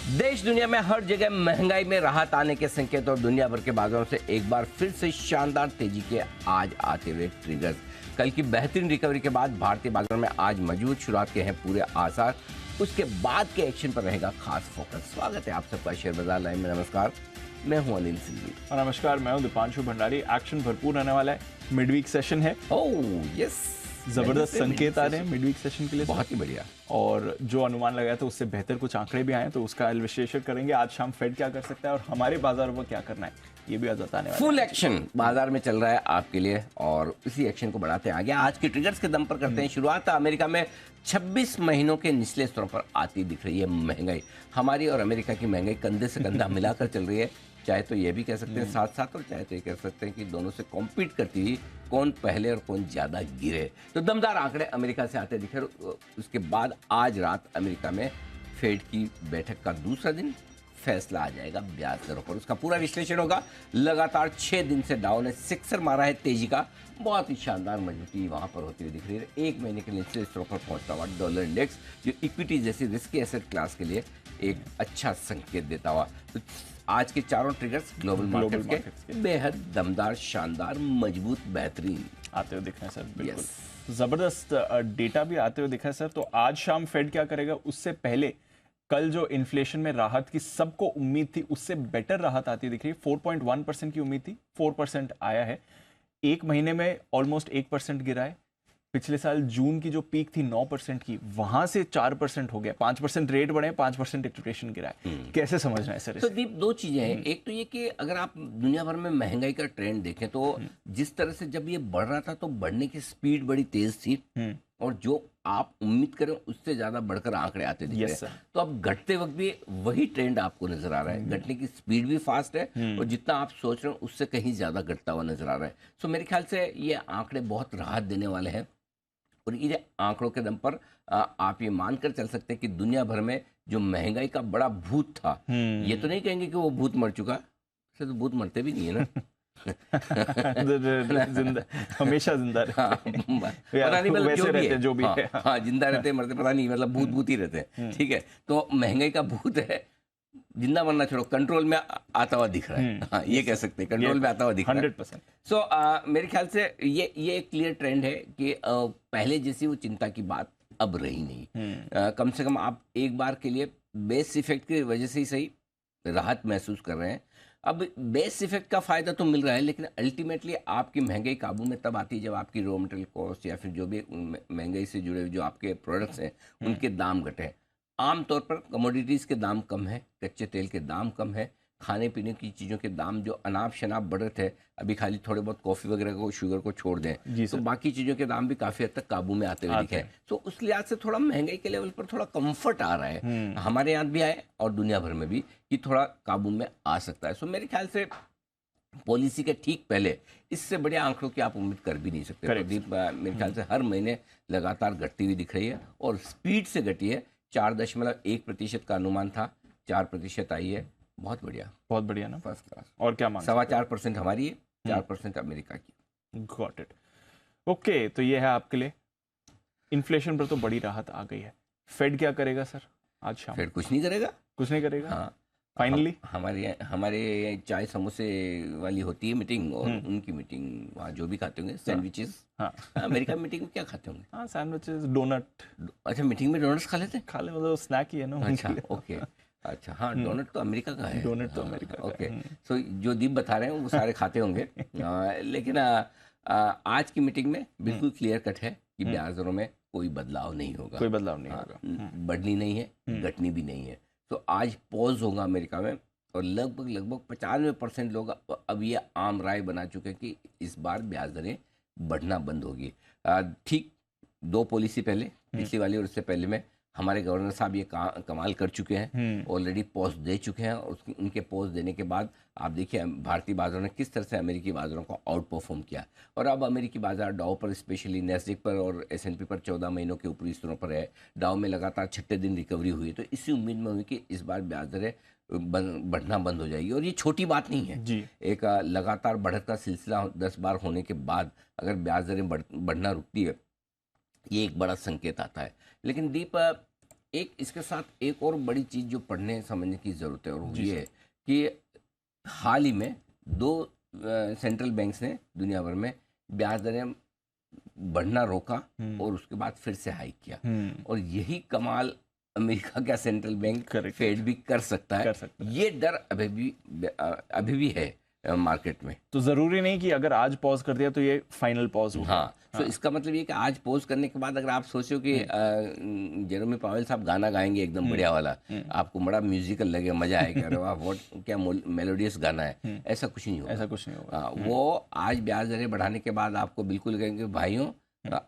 देश दुनिया में हर जगह महंगाई में राहत आने के संकेत और दुनिया भर के बाजारों से एक बार फिर से शानदार तेजी के आज आते हुए ट्रिगर्स। कल की बेहतरीन रिकवरी के बाद भारतीय बाजारों में आज मजबूत शुरुआत के हैं पूरे आसार। उसके बाद के एक्शन पर रहेगा खास फोकस। स्वागत है आप सबका शेयर बाजार लाइव में। नमस्कार, मैं हूं अनिल सिंघवी। और नमस्कार, मैं हूं दीपांशु भंडारी। एक्शन भरपूर रहने वाला है। मिडवीक सेशन है। ओह यस, जबरदस्त संकेत आ रहे हैं मिडवीक सेशन के लिए। बहुत ही बढ़िया। और जो अनुमान लगाया था उससे बेहतर कुछ आंकड़े भी आए, तो उसका विश्लेषण करेंगे। आज शाम फेड क्या कर सकता है और हमारे बाजारों में क्या करना है, ये भी आज बताने वाले हैं। फुल एक्शन बाजार में चल रहा है आपके लिए और उसी एक्शन को बढ़ाते हैं आगे। आज के ट्रिगर्स के दम पर करते हैं शुरुआत। अमेरिका में 26 महीनों के निचले स्तरों पर आती दिख रही है महंगाई। हमारी और अमेरिका की महंगाई कंधे से कंधा मिलाकर चल रही है। चाहे तो ये भी कह सकते हैं साथ साथ, और चाहे तो ये कह सकते हैं कि दोनों से कॉम्पीट करती हुई कौन पहले और कौन ज्यादा गिरे। तो दमदार आंकड़े अमेरिका से आते दिखे। उसके बाद आज रात अमेरिका में फेड की बैठक का दूसरा दिन, फैसला आ जाएगा ब्याज दरों पर। उसका पूरा विश्लेषण होगा। लगातार 6 दिन से डाउ ने सिक्सर मारा है तेजी का। बहुत ही शानदार मजबूती वहां पर होती हुई दिख रही है। एक महीने के निचले स्तरों पर पहुंचता हुआ डॉलर इंडेक्स, जो इक्विटी जैसी रिस्की एसेट क्लास के लिए एक अच्छा संकेत देता हुआ। तो आज के चारों ट्रिगर्स ग्लोबल मार्केट्स के बेहद दमदार, शानदार, मजबूत, बेहतरीन आते हुए दिख रहे हैं सर। बिल्कुल जबरदस्त डेटा भी आते हुए दिखा है सर। तो आज शाम फेड क्या करेगा, उससे पहले कल जो इन्फ्लेशन में राहत की सबको उम्मीद थी, उससे बेटर राहत आती दिख रही है। 4.1% की उम्मीद थी, 4% आया है। एक महीने में ऑलमोस्ट 1% गिरा है। पिछले साल जून की जो पीक थी 9% की, वहां से 4% हो गया। 5% रेट बढ़े, 5% एक्सपेक्टेशन गिरा है। कैसे समझना है सर? तो दीप, दो चीजें हैं। एक तो ये कि अगर आप दुनिया भर में महंगाई का ट्रेंड देखें तो जिस तरह से जब ये बढ़ रहा था तो बढ़ने की स्पीड बड़ी तेज थी, और जो आप उम्मीद करें उससे ज्यादा बढ़कर आंकड़े आते दिख रहे हैं। तो अब घटते वक्त भी वही ट्रेंड आपको नजर आ रहा है। घटने की स्पीड भी फास्ट है और जितना आप सोच रहे हैं उससे कहीं ज्यादा घटता हुआ नजर आ रहा है। सो मेरे ख्याल से ये आंकड़े बहुत राहत देने वाले हैं। और ये आंकड़ों के दम पर आप ये मानकर चल सकते हैं कि दुनिया भर में जो महंगाई का बड़ा भूत था, ये तो नहीं कहेंगे कि वो भूत मर चुका, तो भूत मरते भी नहीं है ना। जिंदा, हमेशा जिंदा रहते हैं। पता नहीं मतलब वैसे रहते जो भी है। हाँ, जिंदा रहते मरते पता नहीं, मतलब भूत भूत ही रहते हैं। ठीक है, तो महंगाई का भूत है, जिंदा मरना छोड़ो, कंट्रोल में आता हुआ दिख रहा है। हाँ, ये कह सकते हैं कंट्रोल में आता हुआ दिख रहा है 100%। सो मेरे ख्याल से ये एक क्लियर ट्रेंड है कि पहले जैसी वो चिंता की बात अब रही नहीं। कम से कम आप एक बार के लिए बेस इफेक्ट की वजह से ही सही राहत महसूस कर रहे हैं। अब बेस इफेक्ट का फायदा तो मिल रहा है, लेकिन अल्टीमेटली आपकी महंगाई काबू में तब आती है जब आपकी रॉ मटेरियल कॉस्ट या फिर जो भी महंगाई से जुड़े हुए जो आपके प्रोडक्ट्स हैं उनके दाम घटे। आमतौर पर कमोडिटीज़ के दाम कम है, कच्चे तेल के दाम कम है, खाने पीने की चीज़ों के दाम जो अनाप शनाप बढ़ रहे थे, अभी खाली थोड़े बहुत कॉफ़ी वगैरह को, शुगर को छोड़ दें तो बाकी चीज़ों के दाम भी काफ़ी हद तक काबू में आते हुए दिखे हैं। तो उस लिहाज से थोड़ा महंगाई के लेवल पर थोड़ा कंफर्ट आ रहा है हमारे यहाँ भी आए और दुनिया भर में भी, कि थोड़ा काबू में आ सकता है। सो मेरे ख्याल से पॉलिसी के ठीक पहले इससे बड़े आंकड़ों की आप उम्मीद कर भी नहीं सकते। प्रदीप, मेरे ख्याल से हर महीने लगातार घटती हुई दिख रही है और स्पीड से घटी है। 4.1% का अनुमान था, 4% आई है। बहुत बढ़िया, बहुत बढ़िया ना, फर्स्ट क्लास। और क्या मांग 4.25% हमारी है, 4% अमेरिका की। Got it. ओके, तो ये है आपके लिए। इन्फ्लेशन पर तो बड़ी राहत आ गई है। फेड क्या करेगा सर आज शाम? फेड कुछ नहीं करेगा। कुछ नहीं करेगा। हाँ, फाइनली हमारे चाय समोसे वाली होती है मीटिंग, और उनकी मीटिंग वहाँ जो भी खाते होंगे सैंडविचेस। हाँ, अमेरिका में मीटिंग में क्या खाते होंगे? हाँ, सैंडविचेस, डोनट। अच्छा, मीटिंग में डोनट्स खा लेते हैं? खा ले, मतलब स्नैक ही है ना। अच्छा, ओके, अच्छा, हाँ, डोनट तो अमेरिका का है। डोनट तो अमेरिका का ओके। सो जो दीप बता रहे हैं वो सारे खाते होंगे। लेकिन आज की मीटिंग में बिल्कुल क्लियर कट है कि ब्याज दरों में कोई बदलाव नहीं होगा। कोई बदलाव नहीं होगा। बढ़नी नहीं है, घटनी भी नहीं है। तो आज पॉज होगा अमेरिका में, और लगभग 95% लोग अब ये आम राय बना चुके हैं कि इस बार ब्याज दरें बढ़ना बंद होगी। ठीक 2 पॉलिसी पहले, पिछली वाली और उससे पहले में हमारे गवर्नर साहब ये कमाल कर चुके हैं, ऑलरेडी पॉज दे चुके हैं। और उनके पॉज देने के बाद आप देखिए भारतीय बाजारों ने किस तरह से अमेरिकी बाजारों को आउट परफॉर्म किया। और अब अमेरिकी बाजार डाउ पर, स्पेशली नैस्डैक पर और S&P पर 14 महीनों के ऊपरी स्तरों पर है। डाउ में लगातार 6ठे दिन रिकवरी हुई, तो इसी उम्मीद में हुई कि इस बार ब्याज दरें बढ़ना बंद हो जाएगी। और ये छोटी बात नहीं है जी। एक लगातार बढ़त का सिलसिला 10 बार होने के बाद अगर ब्याज दरें बढ़ना रुकती है, ये एक बड़ा संकेत आता है। लेकिन दीप, एक इसके साथ एक और बड़ी चीज जो पढ़ने समझने की जरूरत है, और वो ये है कि हाल ही में 2 सेंट्रल बैंक्स ने दुनिया भर में ब्याज दरें बढ़ना रोका और उसके बाद फिर से हाइक किया। और यही कमाल अमेरिका का सेंट्रल बैंक फेड भी कर सकता है। ये डर अभी भी है मार्केट में। तो जरूरी नहीं कि अगर आज पॉज कर दिया तो ये फाइनल पॉज हो। हाँ, तो इसका मतलब ये कि आज पॉज करने के बाद अगर आप सोचो कि जेरोमी पावेल साहब गाना गाएंगे एकदम बढ़िया वाला, आपको बड़ा म्यूजिकल लगे, मजा आएगा, अरे वाह व्हाट क्या मेलोडियस गाना है, ऐसा कुछ नहीं होगा। ऐसा कुछ नहीं होगा। वो आज ब्याज दरें बढ़ाने के बाद आपको बिल्कुल कहेंगे भाइयों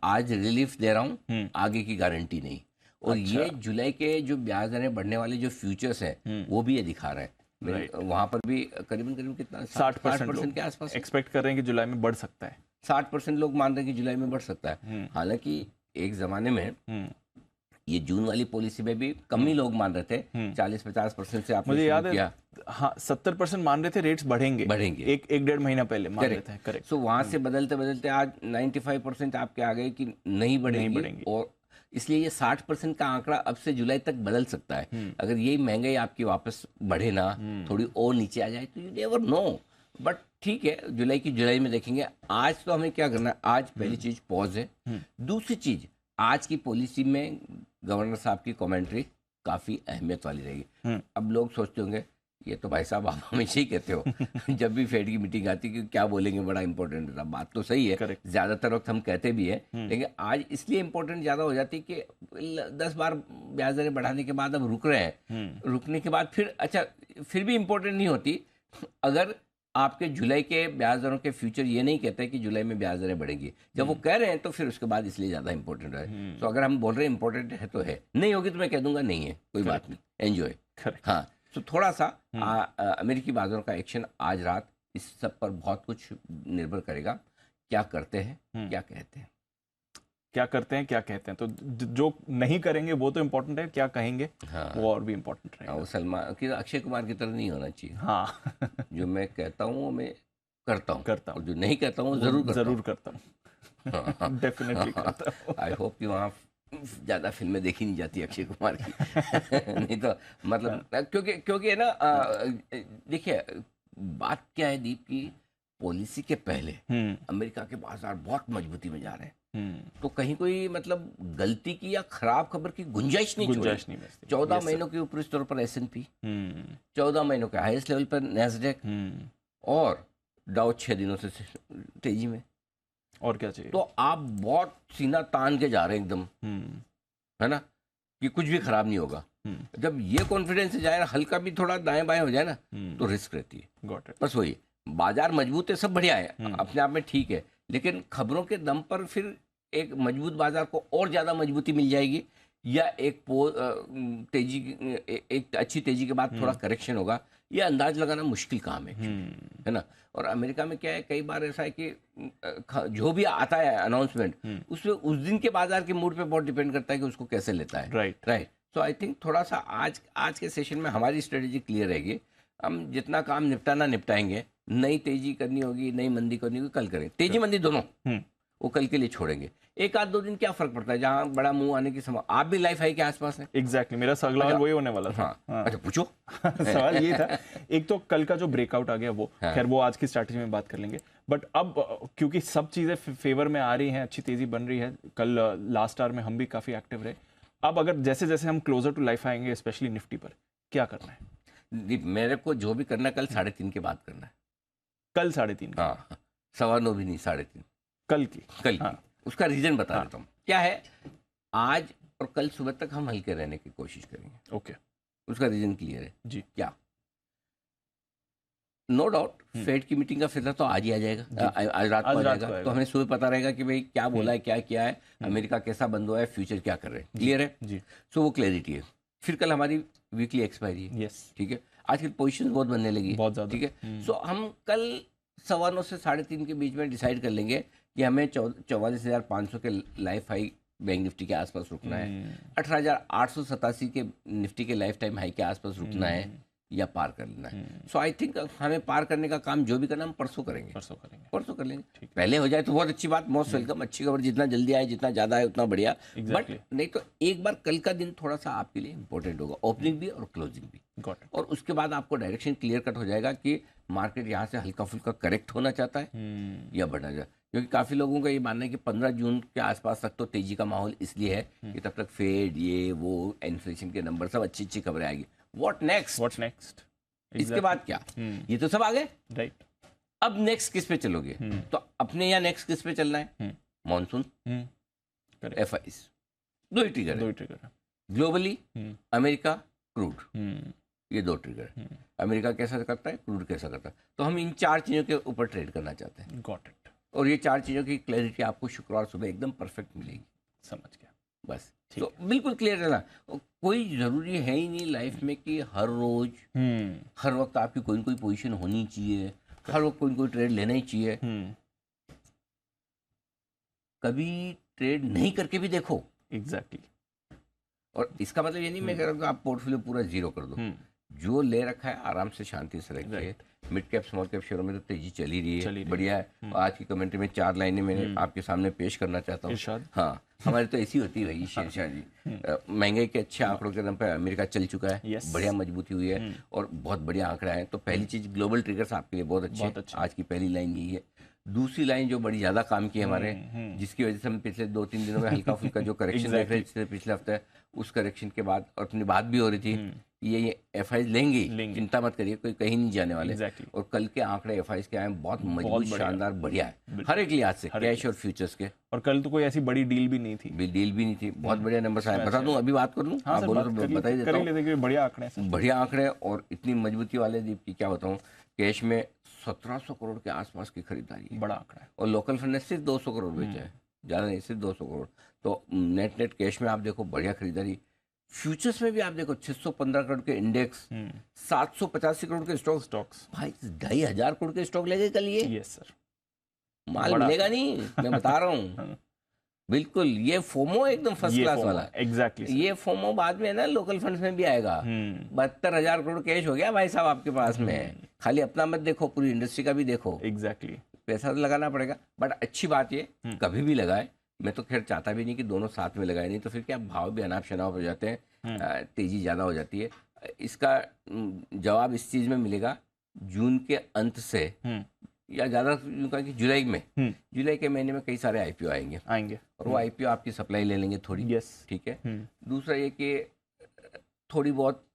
आज रिलीफ दे रहा हूँ, आगे की गारंटी नहीं। और ये जुलाई के जो ब्याज दरें बढ़ने वाले जो फ्यूचर्स है वो भी ये दिखा रहे हैं। वहां पर भी करीबन कितना 60% के आसपास एक्सपेक्ट कर रहे हैं कि जुलाई में बढ़ सकता है। 60% लोग मान रहे हैं कि जुलाई में बढ़ सकता है। हालांकि एक जमाने में ये जून वाली पॉलिसी में भी कम ही लोग मान रहे थे, 40-50% से आपने मुझे याद है। हाँ, 70% मान रहे थे रेट्स बढ़ेंगे। एक डेढ़ महीना पहले मान रहे थे। करेक्ट। सो वहां से बदलते बदलते आज 95% आपके आ गए कि नहीं बढ़ेंगे। और इसलिए ये 60% का आंकड़ा अब से जुलाई तक बदल सकता है। अगर यही महंगाई आपकी वापस बढ़े ना, थोड़ी और नीचे आ जाए, तो यू नेवर नो। बट ठीक है, जुलाई में देखेंगे। आज तो हमें क्या करना है, आज पहली चीज पॉज है। दूसरी चीज, आज की पॉलिसी में गवर्नर साहब की कमेंट्री काफी अहमियत वाली रहेगी। अब लोग सोचते होंगे ये तो भाई साहब आप हमेशा ही कहते हो जब भी फेड की मीटिंग आती है कि क्या बोलेंगे, बड़ा इंपॉर्टेंट है। बात तो सही है, ज्यादातर वक्त हम कहते भी है, लेकिन आज इसलिए इंपॉर्टेंट ज्यादा हो जाती है कि 10 बार ब्याज दरें बढ़ाने के बाद अब रुक रहे हैं। रुकने के बाद फिर भी इंपॉर्टेंट नहीं होती अगर आपके जुलाई के ब्याज दरों के फ्यूचर ये नहीं कहते कि जुलाई में ब्याज दरें बढ़ेंगी। जब वो कह रहे हैं तो फिर उसके बाद इसलिए ज्यादा इंपॉर्टेंट है। तो अगर हम बोल रहे हैं इंपॉर्टेंट है तो है, नहीं होगी तो मैं कह दूंगा नहीं है, कोई बात नहीं, एंजॉय। हाँ, तो थोड़ा सा अमेरिकी बाजारों का एक्शन आज रात इस सब पर बहुत कुछ निर्भर करेगा। क्या करते हैं, क्या कहते हैं, क्या करते हैं, क्या कहते हैं। तो जो नहीं करेंगे वो तो इम्पोर्टेंट है, क्या कहेंगे वो और भी इम्पोर्टेंट रहेगा। वो सलमान की अक्षय कुमार की तरह नहीं होना चाहिए। हाँ जो मैं कहता हूँ वो मैं करता हूँ, और जो नहीं कहता हूँ जरूर करता हूँ। डेफिनेटली करता हूँ। आई होप कि वहाँ ज्यादा फिल्में देखी नहीं जाती अक्षय कुमार की। नहीं तो मतलब क्योंकि है ना, देखिए बात क्या है दीप की, पॉलिसी के पहले अमेरिका के बाजार बहुत मजबूती में जा रहे हैं। तो कहीं कोई मतलब गलती की या खराब खबर की गुंजाइश नहीं। 14 महीनों के ऊपरी स्तर पर S&P, 14 महीनों के हाईएस्ट लेवल पर नैस्डैक, और डाउ 6 दिनों से तेजी में। और क्या चाहिए। तो आप बहुत सीना तान के जा रहे हैं एकदम, है ना, कि कुछ भी खराब नहीं होगा। जब ये कॉन्फिडेंस जाए ना, हल्का भी थोड़ा दाएं बाएं हो जाए ना, तो रिस्क रहती है। बस वही, बाजार मजबूत है, सब बढ़िया है, अपने आप में ठीक है, लेकिन खबरों के दम पर फिर एक मजबूत बाजार को और ज्यादा मजबूती मिल जाएगी, या एक अच्छी तेजी के बाद थोड़ा करेक्शन होगा, ये अंदाज लगाना मुश्किल काम है ना। और अमेरिका में क्या है, कई बार ऐसा है कि जो भी आता है अनाउंसमेंट, उसमें उस दिन के बाजार के मूड पे बहुत डिपेंड करता है कि उसको कैसे लेता है। राइट। सो आई थिंक थोड़ा सा आज के सेशन में हमारी स्ट्रेटेजी क्लियर रहेगी। हम जितना काम निपटाएंगे, नई तेजी करनी होगी, नई मंदी करनी होगी, कल करें। तेजी मंदी दोनों वो कल के लिए छोड़ेंगे। एक आध दो दिन क्या फर्क पड़ता है, जहाँ बड़ा मुंह आने की समय, आप भी लाइफ हाई के आसपास हैं। एग्जैक्टली, मेरा अगला सवाल वही होने वाला था। हाँ। अच्छा पूछो। सवाल ये था, एक तो कल का जो ब्रेकआउट आ गया वो, खैर वो आज की स्ट्रैटेजी में बात कर लेंगे, बट अब क्योंकि सब चीजें फेवर में आ रही हैं, अच्छी तेजी बन रही है, कल लास्ट आवर में हम भी काफी एक्टिव रहे। अब अगर जैसे जैसे हम क्लोजर टू लाइफ आएंगे, स्पेशली निफ्टी पर, क्या करना है। मेरे को जो भी करना है कल 3:30 के बाद करना है। कल 3:30? हाँ, 9:15 भी नहीं, 3:30 कल की। हाँ। उसका रीजन बता देता हूँ क्या है। आज और कल सुबह तक हम हल्के रहने की कोशिश करेंगे। ओके। उसका रीजन क्लियर है जी। क्या, नो डाउट फेड की मीटिंग का फिर तो आज ही आ जाएगा, आज रात को आ जाएगा। तो हमें सुबह पता रहेगा कि भाई क्या बोला है, क्या किया है, अमेरिका कैसा बंद हुआ है, फ्यूचर क्या कर रहे हैं, क्लियर है जी। सो वो क्लैरिटी है। फिर कल हमारी वीकली एक्सपायरी है। ठीक है, आज की पोजीशन बहुत बनने लगी, बहुत ज्यादा। ठीक है, सो हम कल 9:15 से 3:30 के बीच में डिसाइड कर लेंगे कि हमें 44,500 के लाइफ हाई बैंक निफ्टी के आसपास रुकना है, 18,887 के निफ्टी के लाइफ टाइम हाई के आसपास रुकना है, या पार कर लेना है। सो आई थिंक हमें पार करने का काम जो भी करना हम परसों करेंगे, परसों कर लेंगे। पहले हो जाए तो बहुत अच्छी बात, मोस्ट वेलकम, अच्छी खबर, जितना जल्दी आए, जितना ज़्यादा आए उतना बढ़िया। बट नहीं तो एक बार कल का दिन थोड़ा सा आपके लिए इंपॉर्टेंट होगा, ओपनिंग भी और क्लोजिंग भी। और उसके बाद आपको डायरेक्शन क्लियर कट हो जाएगा कि मार्केट यहाँ से हल्का फुल्का करेक्ट होना चाहता है या बढ़ना चाहता है। क्योंकि काफ़ी लोगों का ये मानना है कि 15 जून के आसपास तक तो तेजी का माहौल इसलिए है कि तब तक फेड, ये वो, इन्फ्लेशन के नंबर, सब अच्छी अच्छी खबरें आएगी। What next? इसके बाद क्या? ये तो सब आ गए, राइट। अब नेक्स्ट किस पे चलोगे? तो अपने यहाँ नेक्स्ट किस पे चलना है? मॉनसून, FIs, दो ही ट्रिगर है ग्लोबली, अमेरिका, क्रूड, ये दो ट्रिगर। अमेरिका कैसा करता है, क्रूड कैसा करता है, तो हम इन 4 चीजों के ऊपर ट्रेड करना चाहते हैं। Got it. और ये 4 चीजों की क्लैरिटी आपको शुक्रवार सुबह एकदम परफेक्ट मिलेगी। समझ गया, बस। तो बिल्कुल क्लियर रहना। कोई जरूरी है ही नहीं लाइफ में कि हर रोज हर वक्त आपकी कोई न कोई पोजीशन होनी चाहिए, हर वक्त कोई न कोई ट्रेड लेना ही चाहिए। कभी ट्रेड नहीं करके भी देखो। एग्जैक्टली। और इसका मतलब ये नहीं मैं कह रहा हूँ कि आप पोर्टफोलियो पूरा जीरो कर दो। जो ले रखा है आराम से शांति से रखिए। मिड कैप स्मॉल कैप शेयरों में तो तेजी चली रही है, बढ़िया है। आज की कमेंट्री में 4 लाइनें मैंने आपके सामने पेश करना चाहता हूँ। हाँ, हमारी तो ऐसी होती है भाई शेरशाह जी। महंगाई के अच्छे आंकड़ों के दम पर अमेरिका चल चुका है, बढ़िया मजबूती हुई है और बहुत बढ़िया आंकड़ा है। तो पहली चीज ग्लोबल ट्रिगर्स आपके लिए बहुत अच्छे। आज की पहली लाइन यही है। दूसरी लाइन जो बड़ी ज्यादा काम की है हमारे, जिसकी वजह से हम पिछले 2-3 दिनों में हल्का फुल्का जो करेक्शन देख रहे थे पिछले हफ्ते, उस करेक्शन के बाद और अपनी बात भी हो रही थी ये FIs लेंगे, चिंता मत करिए, कोई कहीं नहीं जाने वाले। और कल के आंकड़े FIs के आए बहुत मजबूत, शानदार, बढ़िया है हर एक लिहाज से, कैश और फ्यूचर्स के। और कल तो कोई ऐसी बड़ी डील भी नहीं थी, बहुत बढ़िया नंबर आए। बता दूं, अभी बात कर लूं? आप बोलो तो बता ही देता हूं। बढ़िया आंकड़े और इतनी मजबूती वाले दीप की क्या बताऊं। कैश में 1700 करोड़ के आसपास की खरीदारी है, बड़ा आंकड़ा है। और लोकल फंड ने सिर्फ 200 करोड़ बेचा है, ज्यादा नहीं, सिर्फ 200 करोड़। तो नेट कैश में आप देखो बढ़िया खरीदारी। फ्यूचर्स में भी आप देखो 615 करोड़ के इंडेक्स, 785 करोड़ के स्टॉक्स। भाई 2500 करोड़ के स्टॉक लेंगे कल ये। यस सर, माल मिलेगा नहीं, मैं बता रहा हूँ। बिल्कुल, ये फोमो एकदम फर्स्ट क्लास वाला। एग्जैक्टली। ये फोमो बाद में ना लोकल फंड्स में भी आएगा। 72,000 करोड़ कैश हो गया भाई साहब आपके पास में। खाली अपना मत देखो, पूरी इंडस्ट्री का भी देखो। एग्जैक्टली। पैसा तो लगाना पड़ेगा, बट अच्छी बात ये कभी भी लगाए। मैं तो खैर चाहता भी नहीं कि दोनों साथ में लगाए, नहीं तो फिर क्या भाव भी अनाप शनाप हो जाते हैं, तेजी ज्यादा हो जाती है। इसका जवाब इस चीज में मिलेगा जून के अंत से, या ज्यादा कहा कि जुलाई में, जुलाई के महीने में कई सारे IPO आएंगे और वो IPO आपकी सप्लाई ले लेंगे थोड़ी। ठीक है। दूसरा ये कि थोड़ी बहुत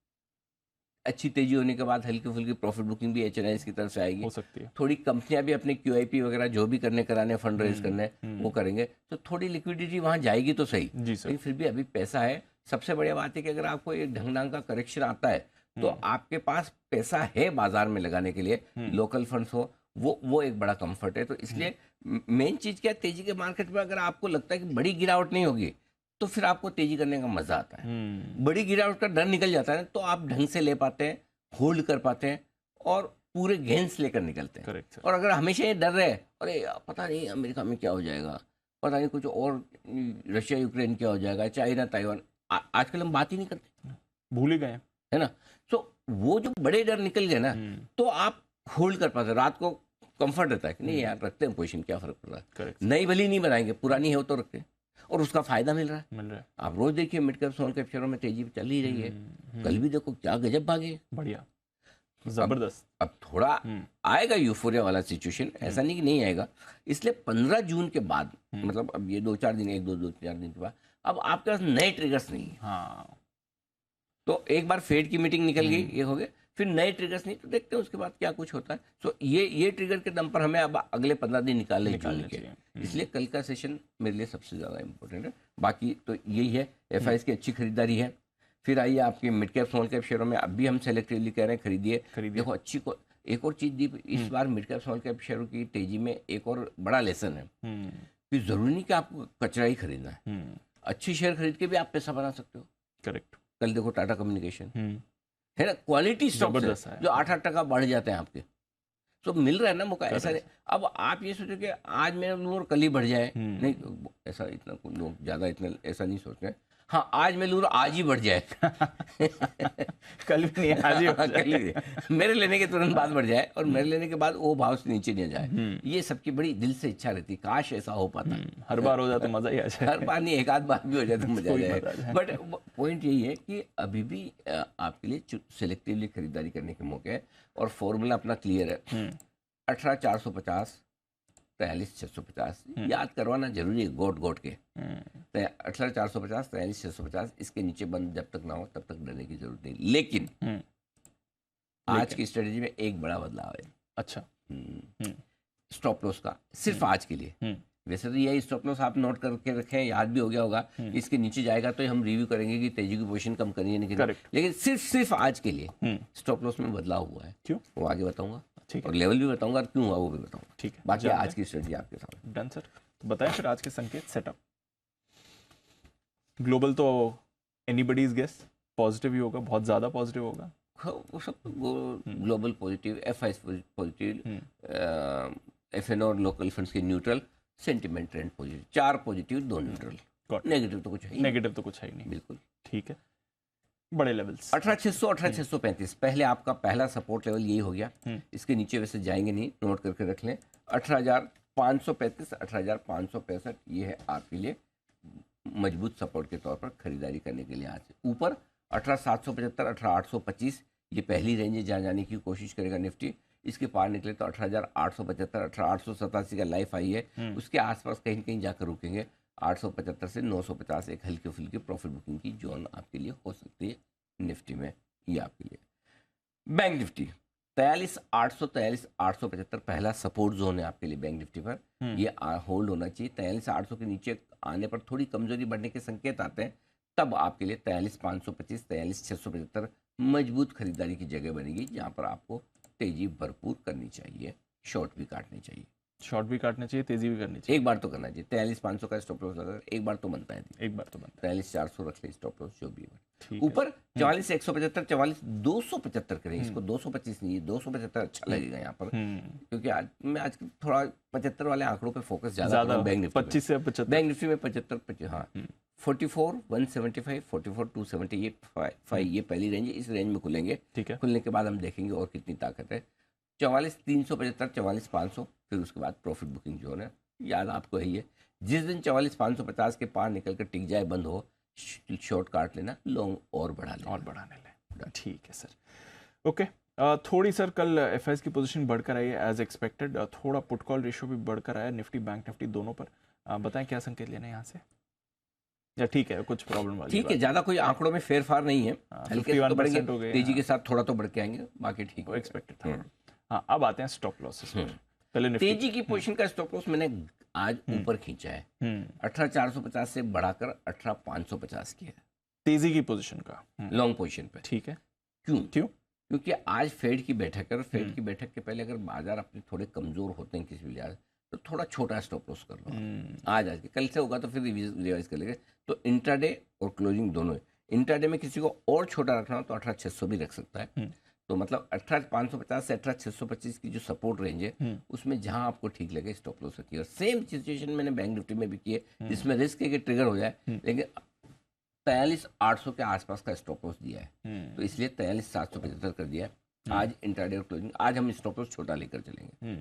अच्छी तेजी होने के बाद हल्की फुल्की प्रॉफिट बुकिंग भी HNIs की तरफ से आएगी, हो सकती है। थोड़ी कंपनियां भी अपने QIP वगैरह जो भी कराने फंड रेज करने वो करेंगे, तो थोड़ी लिक्विडिटी वहां जाएगी तो सही। लेकिन फिर भी अभी पैसा है। सबसे बढ़िया बात है कि अगर आपको एक ढंग का करेक्शन आता है तो आपके पास पैसा है बाजार में लगाने के लिए, लोकल फंड्स हो, वो एक बड़ा कंफर्ट है। तो इसलिए मेन चीज क्या है, तेजी के मार्केट में अगर आपको लगता है कि बड़ी गिरावट नहीं होगी तो फिर आपको तेजी करने का मजा आता है। बड़ी गिरावट का डर निकल जाता है तो आप ढंग से ले पाते हैं, होल्ड कर पाते हैं और पूरे गेंस लेकर निकलते हैं। और अगर हमेशा ये डर रहे, अरे पता नहीं अमेरिका में क्या हो जाएगा, पता नहीं कुछ और, रशिया यूक्रेन क्या हो जाएगा, चाइना ताइवान, आजकल हम बात ही नहीं करते, भूल ही गए, है ना। तो वो जो बड़े डर निकल गए ना, तो आप होल्ड कर पाते, रात को कंफर्ट रहता है कि नहीं यार रखते हैं पोजीशन, क्या फर्क पड़ रहा है, नई भली नहीं बनाएंगे, पुरानी है वो तो रखते हैं, और उसका फायदा मिल रहा है। आप रोज देखिए मिड कैप स्मॉल कैप शेयरों में तेजी चल ही रही है। कल भी देखो क्या गजब भागे, बढ़िया, जबरदस्त। अब थोड़ा आएगा यूफोरिया वाला सिचुएशन, ऐसा नहीं कि नहीं आएगा। इसलिए 15 जून के बाद, मतलब अब ये 2-4 दिन, 1-2-4 दिन के बाद, अब आपके पास नए ट्रिगर्स नहीं है। हाँ, तो एक बार फेड की मीटिंग निकल गई, ये हो गया, फिर नए ट्रिगर्स नहीं, तो देखते हैं उसके बाद क्या कुछ होता है। तो ये ट्रिगर के दम पर हमें अब अगले 15 दिन निकालने चाहिए। इसलिए कल का सेशन मेरे लिए सबसे ज्यादा इंपॉर्टेंट है। बाकी तो यही है, FIs की अच्छी खरीदारी है। फिर आइए आपके मिड कैप स्मॉल कैप शेयरों में, अब भी हम सेलेक्टिवली कह रहे हैं खरीदिए। देखो अच्छी को एक और चीज दी इस बार मिड कैप स्मॉल कैप शेयरों की तेजी में, एक और बड़ा लेसन है कि जरूरी नहीं कि आपको कचरा ही खरीदना है, अच्छी शेयर खरीद के भी आप पैसा बना सकते हो। करेक्ट। कल देखो टाटा कम्युनिकेशन है ना, क्वालिटी स्टॉक है जो 8-8% बढ़ जाते हैं आपके, तो मिल रहा है ना मौका। ऐसा नहीं अब आप ये सोचो कि आज मेरा नंबर कल ही बढ़ जाए, नहीं, ऐसा इतना लोग ज्यादा इतना ऐसा नहीं सोचते हैं। हाँ, आज मैं लूँ तो आज ही बढ़ जाए। कल भी नहीं, आज ही हो जाए। कल ही मेरे लेने के तुरंत बाद बढ़ जाए और मेरे लेने के बाद वो भाव से नीचे नहीं जाए। ये सबकी बड़ी दिल से इच्छा रहती है, काश ऐसा हो पाता। हर बार हो जाए तो मजा ही आ जाए। हर बार नहीं, एक आध बार भी हो जाए तो मजा आ कोई जाए। मजा आ जाए। बट पॉइंट यही है कि अभी भी आपके लिए सिलेक्टिवली खरीदारी करने के मौके हैं और फॉर्मूला अपना क्लियर है। 18,450, 43,650 याद करवाना जरूरी है, गोट गोट के। 18,450, 43,650, इसके नीचे बंद जब तक ना हो तब तक डरने की जरूरत नहीं। लेकिन आज की स्ट्रेटेजी में एक बड़ा बदलाव है। अच्छा। स्टॉप लॉस का, सिर्फ आज के लिए। वैसे तो यही स्टॉप लॉस आप नोट करके रखें, याद भी हो गया होगा। इसके नीचे जाएगा तो हम रिव्यू करेंगे कि तेजी की पोजीशन कम करनी है नहीं करनी। लेकिन सिर्फ आज के लिए स्टॉप लॉस में बदलाव हुआ है। क्यों? वो आगे बताऊंगा। ठीक है। और लेवल भी बताऊंगा और क्यों हुआ वो भी बताऊंगा। ठीक है, बाकी आज की स्ट्रेटजी आपके सामने। Done sir. तो बताएं फिर आज के संकेत सेटअप। ग्लोबल तो एनीबडीज गेस, पॉजिटिव ही होगा, बहुत ज्यादा पॉजिटिव होगा। वो सब global positive, FIIs positive, FNO और लोकल फंड्स के neutral, sentiment trend positive, 4 positive 2 neutral, negative तो कुछ है ही नेगेटिव तो कुछ है ही नहीं। बिल्कुल ठीक है। बड़े लेवल्स 18,600, 18,635 पहले आपका पहला सपोर्ट लेवल यही हो गया। इसके नीचे वैसे जाएंगे नहीं, नोट करके रख लें। 18,535, 18,565 ये है आपके लिए मजबूत सपोर्ट के तौर पर खरीदारी करने के लिए। आज ऊपर 18,775, 18,825 ये पहली रेंज है जहाँ जाने की कोशिश करेगा निफ्टी। इसके पार निकले तो 18,875, 18,887 का लाइफ आई है, उसके आसपास कहीं कहीं जाकर रुकेंगे। 875 से 950 एक हल्के फुल्के प्रॉफिट बुकिंग की जोन आपके लिए हो सकती है निफ्टी में। ये आपके लिए बैंक निफ्टी 43,800, 43,875 पहला सपोर्ट जोन है आपके लिए बैंक निफ्टी पर। ये होल्ड होना चाहिए। 43,800 के नीचे आने पर थोड़ी कमजोरी बढ़ने के संकेत आते हैं, तब आपके लिए 43,525, 43,675 मजबूत खरीदारी की जगह बनेगी, जहां पर आपको तेजी भरपूर करनी चाहिए, शॉर्ट भी काटनी चाहिए। शॉर्ट भी काटना चाहिए, तेजी भी करनी चाहिए। एक बार तो करना चाहिए। 43,500 का स्टॉप लॉस लगा, एक बार तो बनता है। एक बार तो बनता है। 43,400 रख ले स्टॉप लॉस जो भी है। ठीक ऊपर 44,175, 44,275 करें इसको, 225 नहीं, 275 अच्छा लगेगा यहाँ पर। क्योंकि आज मैं आज थोड़ा 75 वाले आंकड़ों पे फोकस ज्यादा बैंक निफ्टी 25 से 75, बैंक निफ्टी में 75, हाँ 44,175, 44,270 ये 5 ये पहली रेंज है। इस रेंज में खुलेंगे। ठीक है। खुलने के बाद हम देखेंगे और कितनी ताकत है। 44,375, 44,500, फिर उसके बाद प्रॉफिट बुकिंग जोन है। याद आपको है, ये जिस दिन 44,550 के पार निकल कर टिक जाए, बंद हो, शॉर्ट काट लेना, लॉन्ग और बढ़ा लेना, और बढ़ाने लें। ठीक है सर। ओके। थोड़ी सर कल एफआईएस की पोजीशन बढ़कर आई है एज एक्सपेक्टेड। थोड़ा पुट कॉल रेशियो भी बढ़कर आया निफ्टी बैंक निफ्टी दोनों पर। बताएं क्या संकेत लेना है यहाँ से, या ठीक है कुछ प्रॉब्लम वाली? ठीक है, ज्यादा कोई आंकड़ों में फेरफार नहीं है। हल्के से तो बढ़ेंगे, तेजी के साथ थोड़ा तो बढ़ के आएंगे, बाकी ठीक है, एक्सपेक्टेड था। हाँ, अब आते हैं स्टॉप लॉसेस पर। पहले तेजी की पोजीशन का स्टॉप लॉस मैंने आज ऊपर खींचा है। 18,450 से बढ़ाकर 18,550 किया है तेजी की पोजीशन का लॉन्ग पोजीशन पे। ठीक है। क्यों? क्यों? क्योंकि आज फेड की बैठक है और फेड की बैठक के पहले अगर बाजार अपने थोड़े कमजोर होते हैं किसी भी लिहाज, तो थोड़ा छोटा स्टॉप लॉस कर लो। आज के कल से होगा तो फिर रिवाइज कर लेंगे। तो इंट्राडे और क्लोजिंग दोनों, इंट्राडे में किसी को और छोटा रखना हो तो 18,600 भी रख सकता है। तो मतलब 18,550 से 18,625 की जो सपोर्ट रेंज है, उसमें जहां आपको ठीक लगे स्टॉप लॉस रखिए। और सेम सिचुएशन मैंने बैंक निफ्टी में भी की है, जिसमें रिस्क है कि ट्रिगर हो जाए, लेकिन 43,800 के आसपास का स्टॉप लॉस दिया है, तो इसलिए 43,775 कर दिया है। आज इंट्राडे और क्लोजिंग, आज हम स्टॉप लॉस छोटा लेकर चलेंगे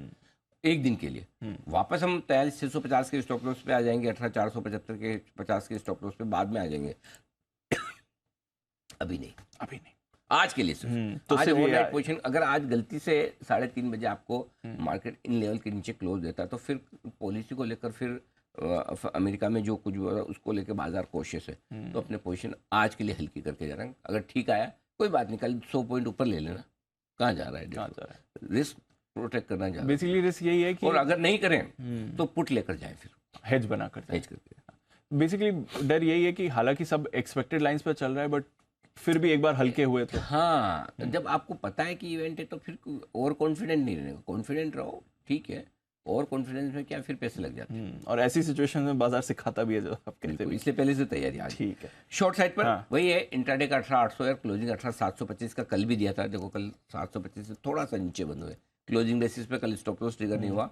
एक दिन के लिए। वापस हम 43,650 के स्टॉप लॉस पे आ जाएंगे, 18,475 के 50 के स्टॉप लॉस पे बाद में आ जाएंगे। अभी नहीं, आज के लिए सिर्फ। तो आज ओवरनाइट पोजीशन अगर आज गलती से 3:30 बजे आपको मार्केट इन लेवल के नीचे क्लोज देता है, तो फिर पॉलिसी को लेकर फिर अमेरिका में जो कुछ उसको लेकर बाजार कोशिश है, तो अपने पोजीशन आज के लिए हल्की करके जा रहे हैं। अगर ठीक आया कोई बात नहीं, कल 100 पॉइंट ऊपर ले लेना। कहाँ जा रहा है? रिस्क प्रोटेक्ट करना जा रहा है। बेसिकली रिस्क यही है कि, और अगर नहीं करें तो पुट लेकर जाएं, फिर हेज बना कर हेज करके। बेसिकली डर यही है कि हालांकि सब एक्सपेक्टेड लाइंस पर चल रहा है, बट फिर भी एक बार हल्के हुए तो। हाँ, जब आपको पता है कि इवेंट है तो फिर ओवर कॉन्फिडेंट नहीं रहने, कॉन्फिडेंट रहो, ठीक है। और कॉन्फिडेंस में क्या फिर पैसे लग जाते हैं, और ऐसी सिचुएशन में बाजार सिखाता भी है जो आप कहते हैं, इसलिए पहले से तैयारी आ। ठीक है। शॉर्ट साइड पर वही है, इंट्राडे का 18,800 है, क्लोजिंग 18,725 का कल भी दिया था। देखो कल 725 से थोड़ा सा नीचे बंद हुए क्लोजिंग बेसिस पे। कल स्टॉप लॉस ट्रिगर नहीं हुआ,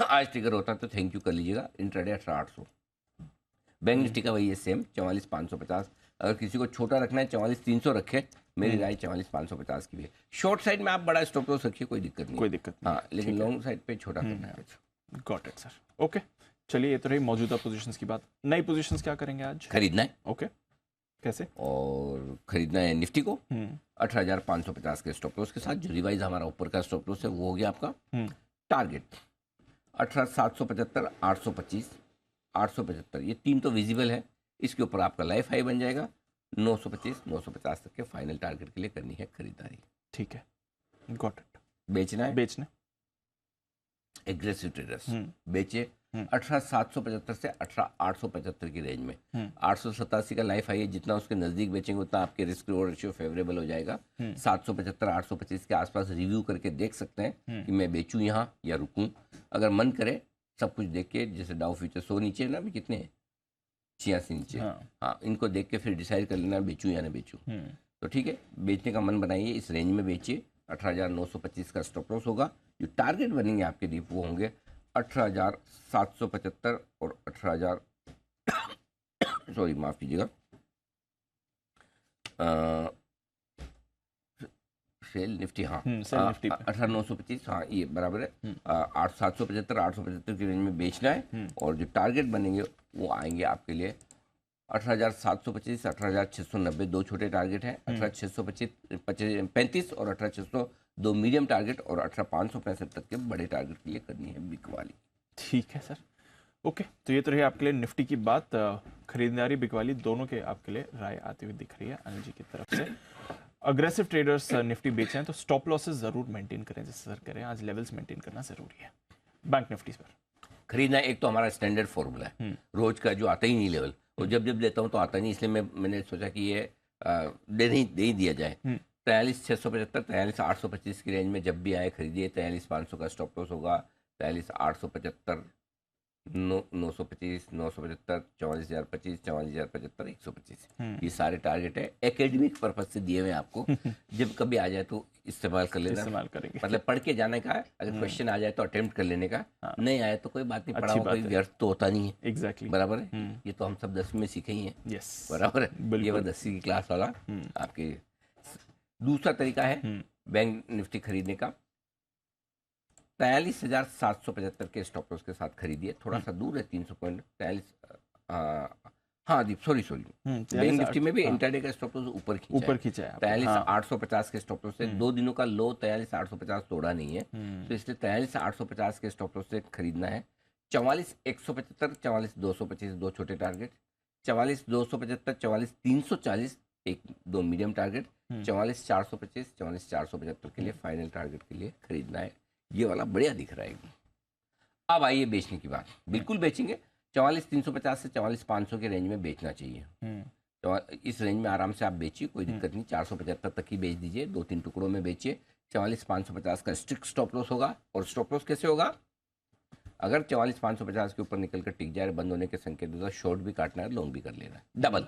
आज ट्रिगर होता तो थैंक यू कर लीजिएगा। इंट्राडे 18,800। बैंक निफ्टी का वही है सेम 44,550। अगर किसी को छोटा रखना है 44,300 रखे, मेरी राय 44,550 की भी है। शॉर्ट साइड में आप बड़ा स्टॉप लॉस रखिए, कोई दिक्कत नहीं, कोई दिक्कत नहीं। हाँ, लेकिन लॉन्ग साइड पे छोटा करना है। Got it sir. ओके, चलिए ये तो रही मौजूदा पोजीशंस की बात। नई पोजीशंस क्या करेंगे आज? खरीदना है। ओके, कैसे? और खरीदना है निफ्टी को 18,550 के स्टॉप लॉस के साथ। जो रिवाइज हमारा ऊपर का स्टॉप लॉस है वो हो गया आपका। टारगेट 18,775, 825, 875, ये 3 तो विजिबल है। इसके ऊपर आपका लाइफ हाई बन जाएगा। 925, 950 तक के फाइनल टारगेट के लिए करनी है खरीदारी। ठीक है, गॉट इट। बेचना है, बेचना। एग्रेसिव ट्रेडर्स बेचे 18,775 से 18,875 की रेंज में। 887 का लाइफ हाई है, जितना उसके नजदीक बेचेंगे उतना आपके रिस्क रिवॉर्ड रेशियो फेवरेबल हो जाएगा। 775, 825 के आसपास रिव्यू करके देख सकते हैं कि मैं बेचूं यहाँ या रुकूं। अगर मन करे सब कुछ देख के, जैसे डाउ फ्यूचर 100 नीचे ना, भी कितने हैं 86 नीचे, हाँ, इनको देख के फिर डिसाइड कर लेना बेचूं या ना बेचूं। तो ठीक है, बेचने का मन बनाइए, इस रेंज में बेचिए। 18,925 का स्टॉप लॉस होगा। जो टारगेट बनेंगे आपके लिए वो होंगे 18,775 और 18,000 सॉरी माफ कीजिएगा, सेल निफ्टी, हाँ, 18,925, हाँ ये बराबर है। 775, 875 की रेंज में बेचना है। और जो टारगेट बनेंगे वो आएंगे आपके लिए 18,725, 18,690, 2 छोटे टारगेट हैं। 18,635 और 18,600 2 मीडियम टारगेट, और 18,565 तक के बड़े टारगेट के लिए करनी है बिक वाली। ठीक है सर, ओके। तो ये तो रही आपके लिए निफ्टी की बात। खरीदारी बिक वाली दोनों के आपके लिए राय आती हुई दिख रही है अनिल जी की तरफ से। अग्रेसिव ट्रेडर्स निफ्टी बेचे हैं तो स्टॉप लॉसेस जरूर मेंटेन करें, जैसे सर करें। आज लेवल्स मेंटेन करना जरूरी है। बैंक निफ्टी पर खरीदना एक तो हमारा स्टैंडर्ड फॉर्मूला है, रोज का जो आता ही नहीं लेवल, और जब जब लेता हूँ तो आता नहीं, इसलिए मैंने सोचा कि ये दे ही दिया जाए। 43,675, 43,825 की रेंज में जब भी आए खरीदिए। 43,500 का स्टॉप लॉस होगा। 43,875, 925, 975, 44,025, 44,075, 125, ये सारे टारगेट है। एकेडमिक पर्पज से दिए हुए आपको, जब कभी आ जाए तो इस्तेमाल कर लेना। इस्तेमाल करेंगे, मतलब पढ़ के जाने का है, अगर क्वेश्चन आ जाए तो अटेम्प्ट कर लेने का, नहीं आए तो कोई बात नहीं, पढ़ा हुआ कोई व्यर्थ तो होता नहीं है। एग्जैक्टली, बराबर है, ये तो हम सब 10वीं में सीखे ही हैं। यस, बराबर है, ये वो 10वीं की क्लास वाला आपके। दूसरा तरीका है बैंक निफ्टी खरीदने का। 43,775 के स्टॉप लॉस के साथ खरीदिए। थोड़ा सा दूर है 300 पॉइंट। 43, हाँ जी, सॉरी बैंक निफ्टी में भी इंटरडे का स्टॉप लॉस ऊपर खींचा है। 43,850 के स्टॉप लॉस से 2 दिनों का लो 43,850 तोड़ा नहीं है, तो इसलिए 43,850 के स्टॉप लॉस से खरीदना है। 44,175, 44,225 2 छोटे टारगेट। 44,275, 44,340 2 medium target. 44,425, 44,475 के लिए फाइनल टारगेट के लिए खरीदना है। ये वाला बढ़िया दिख रहा है। अब आइए बेचने की बात। बिल्कुल बेचेंगे। 44,350 से 44,500 के रेंज में बेचना चाहिए। तो इस रेंज में आराम से आप बेचिए, कोई दिक्कत नहीं। 475 तक ही बेच दीजिए, 2-3 टुकड़ों में बेचिए। 44,550 का स्ट्रिक्ट स्टॉप लॉस होगा। और स्टॉप लॉस कैसे होगा? अगर 44,550 के ऊपर निकल कर टिक जाए, बंद होने के संकेत देता, शॉर्ट भी काटना है, लॉन्ग भी कर लेना है, डबल।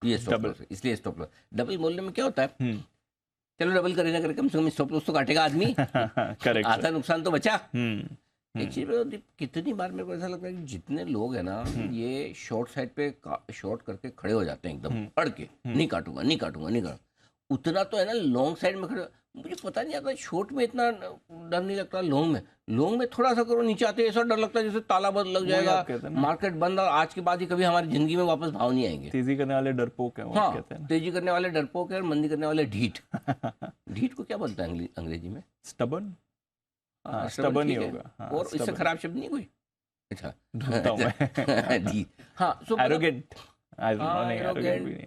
ये स्टॉप लॉस है, इसलिए स्टॉप लॉस। डबल बोलने में क्या होता है, चलो डबल करे ना करे, कम से कम स्टॉप लॉस तो काटेगा आदमी। करेक्ट, आता नुकसान तो बचा। एक चीज में कितनी बार मेरे को ऐसा लगता है कि जितने लोग हैं ना, ये शॉर्ट साइड पे शॉर्ट करके खड़े हो जाते हैं एकदम अड़ के, नहीं काटूंगा नहीं काटूंगा नहीं काटूंगा। उतना तो है ना लॉन्ग साइड में खड़े। मुझे पता नहीं आता, शॉर्ट में इतना डर नहीं लगता, लॉन्ग में थोड़ा सा करो नीचे आते ऐसा डर लगता है जैसे ताला बंद लग जाएगा, मार्केट बंद, और आज के बाद ही कभी हमारी जिंदगी में वापस भाव नहीं आएंगे। तेजी करने वाले डरपोक है, हाँ, तेजी करने वाले डरपोक है, और मंदी करने वाले ढीठ। ढीठ को क्या बोलता है अंग्रेजी में? स्टबर्न। स्टबर्न ही होगा, और इससे खराब शब्द नहीं कोई। अच्छा, ढूंढता हूं मैं। जी हाँ, सो एरोगेंट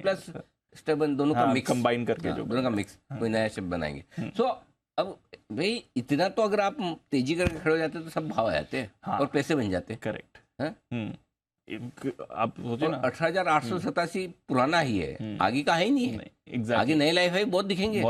प्लस स्टबर्न, दोनों का मिक्स, कंबाइन करके जो दोनों का मिक्स कोई नया शब्द बनाएंगे। सो अब भाई इतना तो अगर आप तेजी करके खड़े हो जाते हैं तो सब भाव आ जाते हैं और पैसे बन जाते हैं। करेक्ट है। आप सोचिए ना, 18,887 पुराना ही है, आगे का है ही नहीं है। आगे नए लाइफ है, बहुत दिखेंगे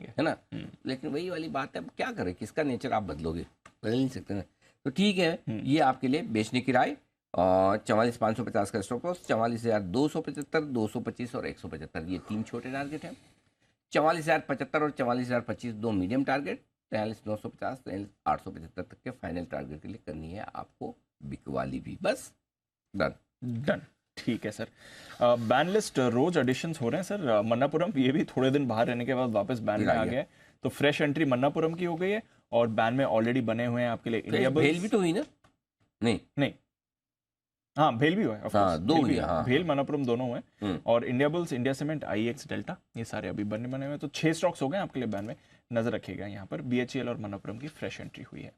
है ना। लेकिन वही वाली बात है, अब क्या करें, किसका नेचर आप बदलोगे, बदल नहीं सकते ना। तो ठीक है, ये आपके लिए बेचने की राय। 44,550 का स्टॉप लॉस, 44,275, 225 और 175, ये 3 छोटे टारगेट हैं। 44,075 और 44,025 2 मीडियम टारगेट। 43,950, 43,875 तक के फाइनल टारगेट के लिए करनी है आपको बिकवाली भी, बस डन। डन, ठीक है सर। बैन लिस्ट रोज एडिशंस हो रहे हैं सर। मन्नापुरम ये भी थोड़े दिन बाहर रहने के बाद वापस बैन में आ गया है, तो फ्रेश एंट्री मन्नापुरम की हो गई है और बैन में ऑलरेडी बने हुए हैं आपके लिए इंडिया भेल भी बुल्स। तो हुई ना? नहीं नहीं, हाँ भेल भी हुआ है, of हाँ, course, दो भेल हुई भी है, हुआ है। हाँ, भेल मन्नापुरम दोनों हुए हम्म। और Indiabulls, India Cement, IX Delta, ये सारे अभी बने हुए हैं। तो 6 स्टॉक्स हो गए आपके लिए बैन में, नजर रखिएगा। यहाँ पर बीएचईएल और मन्नापुरम की फ्रेश एंट्री हुई है।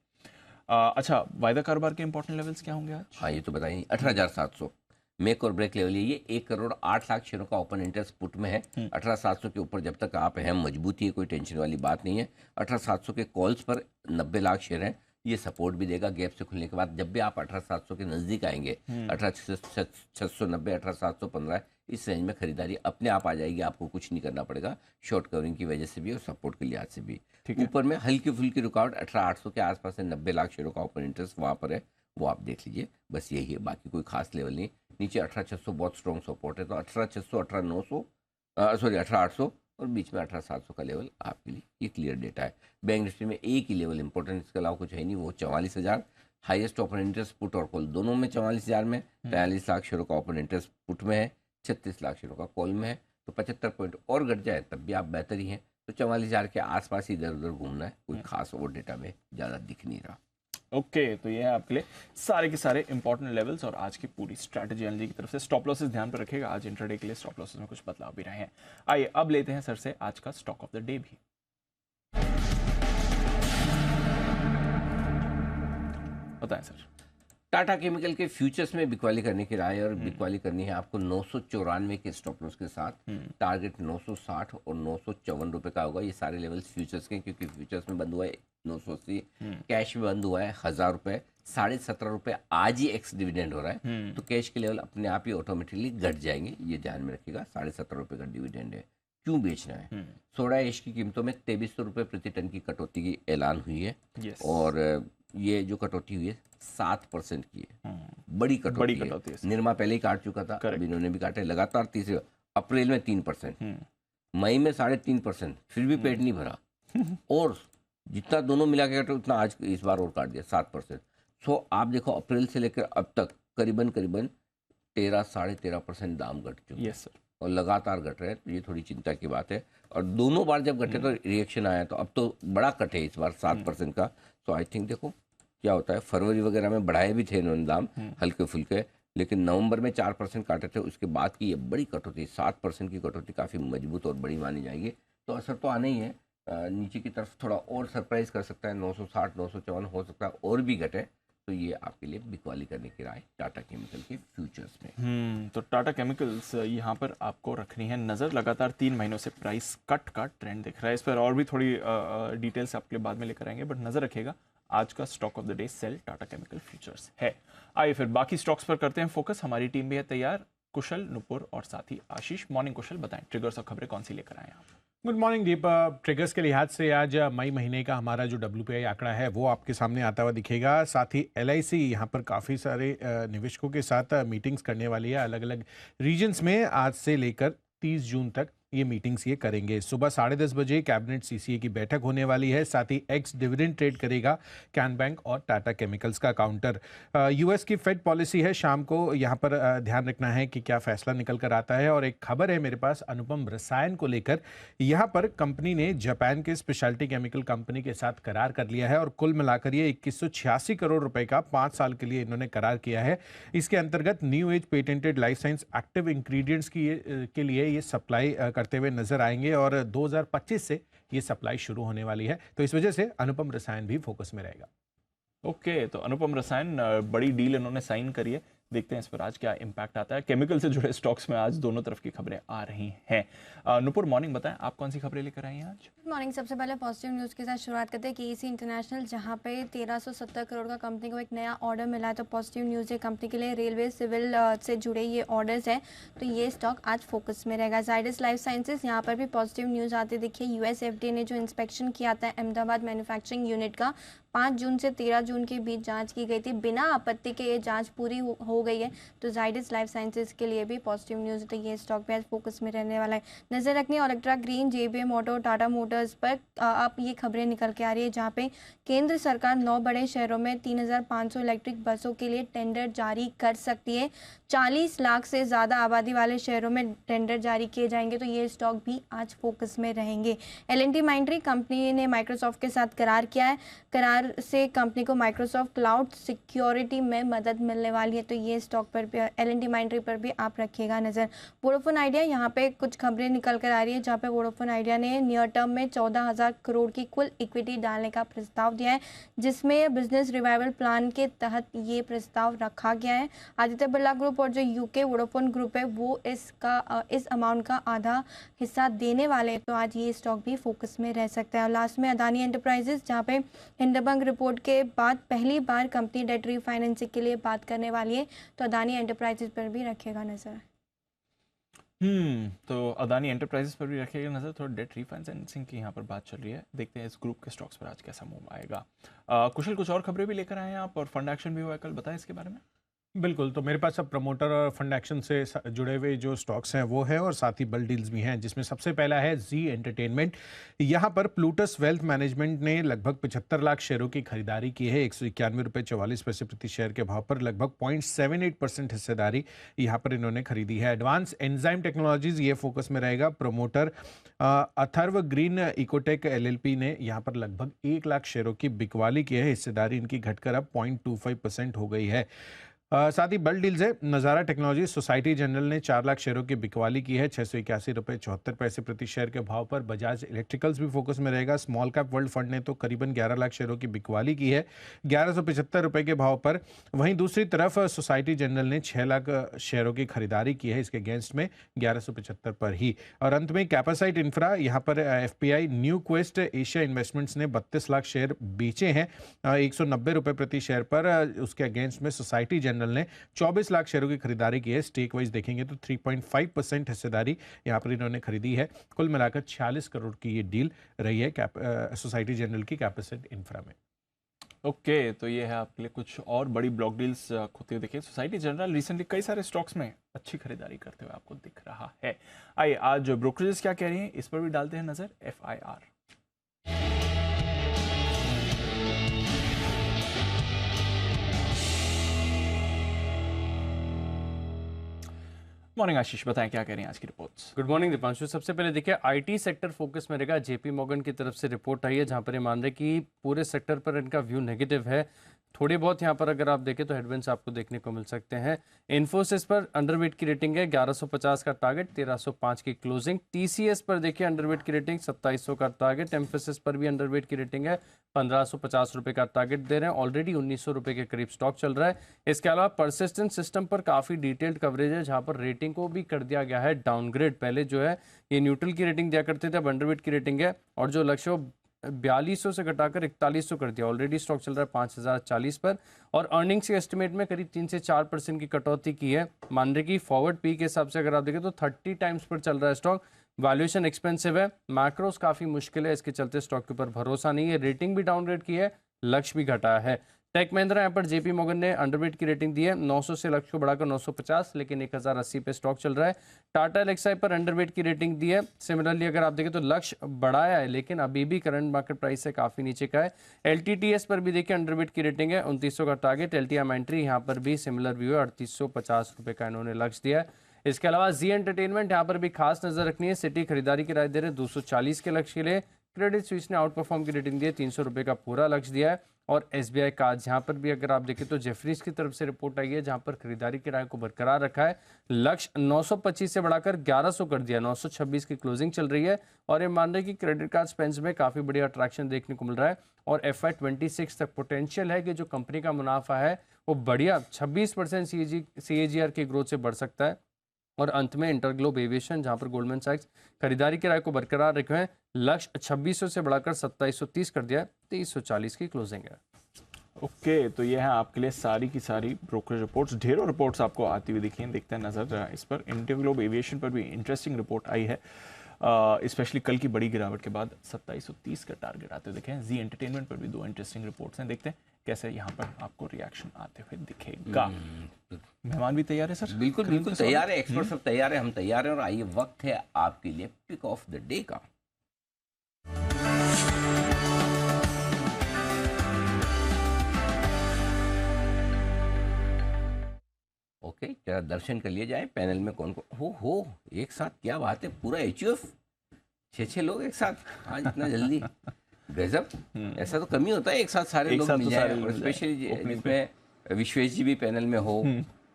अच्छा, वायदा कारोबार के इंपॉर्टेंट लेवल्स क्या होंगे आज? हाँ, ये तो बताइए। 18,700 मेक और ब्रेक लेवल है ये। 1,08,00,000 शेयरों का ओपन इंटरेस्ट पुट में है। 18,700 के ऊपर जब तक आप हैं, मजबूती है, कोई टेंशन वाली बात नहीं है। 18,700 के कॉल्स पर 90 लाख शेयर हैं, ये सपोर्ट भी देगा गैप से खुलने के बाद। जब भी आप 18,700 के नज़दीक आएंगे, 18,690, 18,715, इस रेंज में खरीदारी अपने आप आ जाएगी, आपको कुछ नहीं करना पड़ेगा, शॉर्ट कवरिंग की वजह से भी और सपोर्ट के लिहाज से भी। ऊपर में हल्की फुल्की रुकावट 18,800 के आसपास है, 90 लाख शेयरों का ओपन इंटरेस्ट वहाँ पर है, वो आप देख लीजिए। बस यही है, बाकी कोई खास लेवल नहीं। नीचे 18,600 बहुत स्ट्रॉन्ग सपोर्ट है, तो 18,600, 18,900, सॉरी 18,800 और बीच में 18,700 का लेवल आपके लिए ये क्लियर डेटा है। बैंक निफ्टी में एक ही लेवल इंपॉर्टेंट, इसके अलावा कुछ है नहीं, वो 44,000। हाईएस्ट ओपन इंटरेस्ट पुट और कॉल दोनों में 44,000 में। 43 लाख शेयरों का ओपन इंटरेस्ट पुट में है, 36 लाख शेयरों का कॉल में है। तो 75 पॉइंट और घट जाए तब भी आप बेहतर ही हैं। तो 44,000 के आसपास ही इधर उधर घूमना है, कोई खास और डेटा में ज़्यादा दिख नहीं रहा। ओके, तो ये है आपके लिए सारे के सारे इंपॉर्टेंट लेवल्स और आज की पूरी स्ट्रैटेजी एनालिसिस की तरफ से। स्टॉप लॉसेस ध्यान पर रखिएगा, आज इंट्राडे के लिए स्टॉप लॉसेस में कुछ बदलाव भी रहे हैं। आइए अब लेते हैं सर से आज का स्टॉक ऑफ द डे भी। बताएं सर। टाटा केमिकल के फ्यूचर्स में बिकवाली करने की राय, और बिकवाली करनी है आपको 994 के स्टॉप लॉस के साथ। टारगेट 960 और 954 रुपए का होगा। ये सारे लेवल्स फ्यूचर्स के, क्योंकि फ्यूचर्स में बंद हुआ है 980, कैश में बंद हुआ है 1,000 रुपए। 17.5 रुपए आज ही एक्स डिविडेंड हो रहा है, तो कैश के लेवल अपने आप ही ऑटोमेटिकली घट जाएंगे, ये ध्यान में रखिएगा। 17.5 रुपए का डिविडेंड है। क्यों बेचना है? सोडा एश की कीमतों में 2300 रुपए प्रति टन की कटौती की ऐलान हुई है। और ये जो कटौती हुई है 7% की है, बड़ी कटौती है। निरमा पहले ही काट चुका था, अब इन्होंने भी काटे लगातार। तीसरे अप्रैल में 3%, मई में 3.5%, फिर भी पेट नहीं भरा। और जितना दोनों मिला के काटे उतना आज इस बार और काट दिया 7%। सो आप देखो अप्रैल से लेकर अब तक करीबन 13-13.5% दाम घट चुके हैं और लगातार घट रहे हैं, तो ये थोड़ी चिंता की बात है। और दोनों बार जब घटे तो रिएक्शन आया, तो अब तो बड़ा कट है इस बार 7% का। तो आई थिंक देखो क्या होता है। फरवरी वगैरह में बढ़ाए भी थे इन्होंने दाम हल्के फुल्के, लेकिन नवंबर में 4% काटे थे, उसके बाद की ये बड़ी कटौती 7% की कटौती काफ़ी मजबूत और बड़ी मानी जाएगी। तो असर तो आना ही है। नीचे की तरफ थोड़ा और सरप्राइज कर सकता है, 960, 954 हो सकता है और भी घटे। तो ये आपके लिए बिकवाली करने की राय टाटा केमिकल के फ्यूचर्स में। तो टाटा केमिकल्स यहाँ पर आपको रखनी है नज़र। लगातार 3 महीनों से प्राइस कट का ट्रेंड दिख रहा है। इस पर और भी थोड़ी डिटेल्स आपके लिए बाद में लेकर आएंगे, बट नज़र रखिएगा। आज का stock of the day sell Tata chemical futures है। आइए फिर बाकी स्टॉक्स पर करते हैं फोकस। हमारी टीम भी है तैयार, कुशल, नुपुर और साथ ही आशीष। मॉर्निंग कुशल, बताएं ट्रिगर्स और खबरें कौन सी लेकर आए आप? गुड मॉर्निंग दीप। ट्रिगर्स के लिहाज से आज मई महीने का हमारा जो WPI आंकड़ा है वो आपके सामने आता हुआ दिखेगा। साथ ही LIC यहाँ पर काफ़ी सारे निवेशकों के साथ मीटिंग्स करने वाली है अलग अलग रीजन्स में। आज से लेकर 30 जून तक ये मीटिंग्स ये करेंगे। सुबह 10:30 बजे कैबिनेट CCA की बैठक होने वाली है। साथ ही एक्स डिविडेंड ट्रेड करेगा कैन बैंक और टाटा केमिकल्स का काउंटर। US की फेड पॉलिसी है शाम को, यहाँ पर ध्यान रखना है कि क्या फैसला निकल कर आता है। और एक खबर है मेरे पास अनुपम रसायन को लेकर। यहाँ पर कंपनी ने जापान के स्पेशलिटी केमिकल कंपनी के साथ करार कर लिया है और कुल मिलाकर ये 2186 करोड़ रुपए का 5 साल के लिए इन्होंने करार किया है। इसके अंतर्गत new age patented life science active ingredients के लिए ये सप्लाई करते हुए नजर आएंगे और 2025 से ये सप्लाई शुरू होने वाली है। तो इस वजह से अनुपम रसायन भी फोकस में रहेगा। ओके, तो अनुपम रसायन बड़ी डील इन्होंने साइन करी है। देखते हैं इस पर आज क्या इंपैक्ट आता है। केमिकल से जुड़े स्टॉक्स में आज दोनों तरफ की खबरें आ रही हैं। नुपुर, मॉर्निंग, बताएं आप कौन सी खबरें लेकर आई हैं आज? मॉर्निंग, सबसे पहले पॉजिटिव न्यूज़ के साथ शुरुआत करते हैं। KEC इंटरनेशनल, जहां पे 1370 करोड़ का कंपनी को एक नया ऑर्डर मिला है, तो पॉजिटिव न्यूज़ है कंपनी के लिए। रेलवे सिविल से जुड़े ये ऑर्डर्स हैं, तो ये स्टॉक आज फोकस में रहेगा। जाइडस लाइफ साइंसेज, यहाँ पर भी पॉजिटिव न्यूज़ आते देखिए। US FDA ने जो इंस्पेक्शन किया था अहमदाबाद मैन्युफैक्चरिंग यूनिट का, 5 जून से 13 जून के बीच जांच की गई थी, बिना आपत्ति के ये जांच पूरी हो गई है। तो जाइडस लाइफ साइंसेज के लिए भी पॉजिटिव न्यूज़, तो ये स्टॉक भी आज फोकस में रहने वाला है। नज़र रखनी है Electra green, JBM auto, Tata Motors पर। आप ये खबरें निकल के आ रही है जहाँ पे केंद्र सरकार 9 बड़े शहरों में 3,500 इलेक्ट्रिक बसों के लिए टेंडर जारी कर सकती है। 40 लाख से ज़्यादा आबादी वाले शहरों में टेंडर जारी किए जाएंगे, तो ये स्टॉक भी आज फोकस में रहेंगे। L&T Mindtree कंपनी ने माइक्रोसॉफ्ट के साथ करार किया है। करार से कंपनी को माइक्रोसॉफ्ट क्लाउड सिक्योरिटी में मदद मिलने वाली है, तो ये स्टॉक पर भी L&T Mindtree पर भी आप रखिएगा नज़र। वोडाफोन आइडिया, यहाँ पे कुछ खबरें निकल कर आ रही है जहाँ पे वोडाफोन आइडिया ने नियर टर्म में 14,000 करोड़ की कुल इक्विटी डालने का प्रस्ताव दिया है, जिसमें बिजनेस रिवाइवल प्लान के तहत ये प्रस्ताव रखा गया है। आदित्य बिरला ग्रुप और जो यूके वोडाफोन ग्रुप है वो इस अमाउंट का आधा हिस्सा देने वाले हैं, तो आज ये स्टॉक भी फोकस में रह सकता है। और लास्ट में अदानी एंटरप्राइजेस, जहाँ पे हिंडनबर्ग रिपोर्ट के बाद पहली बार कंपनी डेट रीफाइनेंसिंग के लिए बात करने वाली है, तो अदानी एंटरप्राइजेस पर भी रखेगा नजर। तो अदानी एंटरप्राइजेस पर भी रखिएगा नजर। थोड़ा डेट रीफाइनेंसिंग की यहाँ पर बात चल रही है, देखते हैं इस ग्रुप के स्टॉक्स पर आज कैसा मूव आएगा। कुशल, कुछ और खबरें भी लेकर आए हैं आप, और फंड एक्शन भी हुआ है कल, बताएं इसके बारे में। बिल्कुल, तो मेरे पास अब प्रमोटर और फंड एक्शन से जुड़े हुए जो स्टॉक्स हैं वो है, और साथ ही बल डील्स भी हैं, जिसमें सबसे पहला है जी एंटरटेनमेंट। यहाँ पर प्लूटस वेल्थ मैनेजमेंट ने लगभग 75 लाख शेयरों की खरीदारी की है, 191 रुपये 44 पैसे प्रति शेयर के भाव पर लगभग 0.78% हिस्सेदारी यहाँ पर इन्होंने खरीदी है। एडवांस एंजाइम टेक्नोलॉजीज ये फोकस में रहेगा। Promoter Atharva green Ecotech LLP ने यहाँ पर लगभग 1 लाख शेयरों की बिकवाली की है, हिस्सेदारी इनकी घटकर अब 0.25% हो गई है। साथ ही बल डील्स है। नज़ारा टेक्नोलॉजी सोसाइटी जनरल ने 4 लाख शेयरों की बिकवाली की है, 681 रुपये 74 पैसे प्रति शेयर के भाव पर। बजाज इलेक्ट्रिकल्स भी फोकस में रहेगा। स्मॉल कैप वर्ल्ड फंड ने तो करीबन 11 लाख शेयरों की बिकवाली की है, 1175 रुपये के भाव पर। वहीं दूसरी तरफ सोसाइटी जनरल ने 6 लाख शेयरों की खरीदारी की है, इसके अगेंस्ट में 1175 पर ही। और अंत में कैपेसाइट इंफ्रा, यहाँ पर FPI new quest Asia investments ने 32 लाख शेयर बेचे हैं 190 रुपये प्रति शेयर पर। उसके अगेंस्ट में सोसाइटी जनरल ने 24 लाख शेयरों की खरीदारी की है। स्टेक वाइज देखेंगे तो 3.5% हिस्सेदारी यहाँ पर इन्होंने खरीदी है। कुल मिलाकर 46 करोड़ की ये डील रही है सोसाइटी जनरल की कैपेसिट इंफ्रा में। ओके, तो ये है आपके लिए कुछ और बड़ी ब्लॉक डील्स होते हुए देखिए। सोसाइटी जनरल रिसेंटली कई सारे स्टॉक्स में अच्छी खरीदारी करते हुए आपको दिख रहा है। आइए आज ब्रोकरेजेस क्या कह रही हैं इस पर भी डालते हैं नजर। FIR मॉर्निंग आशीष, बताएं क्या कह रही हैं आज की रिपोर्ट्स। Good morning Deepanshu. सबसे पहले देखिए आईटी सेक्टर फोकस में रहेगा। JP मॉर्गन की तरफ से रिपोर्ट आई है जहां पर ये मान रहे कि पूरे सेक्टर पर इनका व्यू नेगेटिव है। थोड़ी बहुत यहाँ पर अगर आप देखें तो हेडविंड्स आपको देखने को मिल सकते हैं। इन्फोसिस पर अंडरवेट की रेटिंग है, 1150 का टारगेट, 1305 की क्लोजिंग। TCS पर देखिए अंडरवेट की रेटिंग 2700 का टारगेट। एम्फेसिस पर भी अंडरवेट की रेटिंग है, 1550 रुपये का टारगेट दे रहे हैं। ऑलरेडी 1900 रुपये के करीब स्टॉक चल रहा है। इसके अलावा परसिस्टेंट सिस्टम पर काफ़ी डिटेल्ड कवरेज है जहाँ पर रेटिंग को भी कर दिया गया है डाउनग्रेड। पहले जो है ये न्यूट्रल की रेटिंग दिया करते थे, अब अंडरवेट की रेटिंग है, और जो लक्ष्य 4200 से घटाकर 4100 कर दिया। ऑलरेडी स्टॉक चल रहा है 5040 पर, और अर्निंग्स के एस्टिमेट में करीब 3 से 4% की कटौती की है। मान रहे कि फॉरवर्ड पी के हिसाब से अगर आप देखें तो 30 टाइम्स पर चल रहा है स्टॉक। वैल्यूएशन एक्सपेंसिव है, मैक्रोस काफ़ी मुश्किल है, इसके चलते स्टॉक के ऊपर भरोसा नहीं है। रेटिंग भी डाउनग्रेड की है, लक्ष्य भी घटा है। टेक महिंद्रा यहाँ पर JP मॉर्गन ने अंडरवेट की रेटिंग दी है, 900 से लक्ष्य को बढ़ाकर 950, लेकिन 1080 पे स्टॉक चल रहा है। टाटा एलेक्साई पर अंडरवेट की रेटिंग दी है। सिमिलरली अगर आप देखें तो लक्ष्य बढ़ाया है, लेकिन अभी भी करंट मार्केट प्राइस से काफ़ी नीचे का है। LTTS पर भी देखिए अंडरवेट की रेटिंग है, 2900 का टारगेट। LTI Mindtree यहाँ पर भी सिमिलर व्यू है, 3850 रुपये का इन्होंने लक्ष्य दिया है। इसके अलावा जी एंटरटेनमेंट यहाँ पर भी खास नजर रखनी है। सिटी खरीदारी की राय दे रहे 240 के लक्ष्य के लिए। क्रेडिट स्विस ने आउट परफॉर्म की रेटिंग दी है, 300 रुपये का पूरा लक्ष्य दिया है। और SBI कार्ड यहाँ पर भी अगर आप देखें तो जेफरीज की तरफ से रिपोर्ट आई है जहाँ पर खरीदारी की राय को बरकरार रखा है। लक्ष्य 925 से बढ़ाकर 1100 कर दिया, 926 की क्लोजिंग चल रही है। और ये मान रहे कि क्रेडिट कार्ड स्पेंस में काफ़ी बड़ी अट्रैक्शन देखने को मिल रहा है, और FY26 तक पोटेंशियल है कि जो कंपनी का मुनाफा है वो बढ़िया 26% CAGR की ग्रोथ से बढ़ सकता है। और अंत में इंटरग्लोब एविएशन जहां पर गोल्डमैन सैक्स खरीदारी की राय को बरकरार रखे हैं, लक्ष्य 2600 से बढ़ाकर 2730 कर दिया है, 2340 की क्लोजिंग है। ओके, तो ये है आपके लिए सारी की सारी ब्रोकरेज रिपोर्ट्स। ढेरों रिपोर्ट्स आपको आती हुई दिखी हैं, देखते हैं नजर इस पर। इंटरग्लोब एविएशन पर भी इंटरेस्टिंग रिपोर्ट आई है, स्पेशली कल की बड़ी गिरावट के बाद 2730 का टारगेट आते हुए देखें। जी एंटरटेनमेंट पर भी 2 इंटरेस्टिंग रिपोर्ट्स हैं, देखते हैं कैसे यहाँ पर आपको रिएक्शन आते हुए दिखेगा। मेहमान भी तैयार है सर? बिल्कुल बिल्कुल तैयार है, एक्सपर्ट सब तैयार है, हम तैयार हैं। और आइए वक्त है आपके लिए पिक ऑफ द डे का। ओके, जरा दर्शन कर लिए जाए पैनल में कौन कौन हो एक साथ, क्या बात है, पूरा HUF 6 लोग एक साथ आज इतना जल्दी, गजब। ऐसा तो कम ही होता है एक साथ सारे लोग मिल जाए, और स्पेशली जिसमें विश्वेश जी भी पैनल में हो,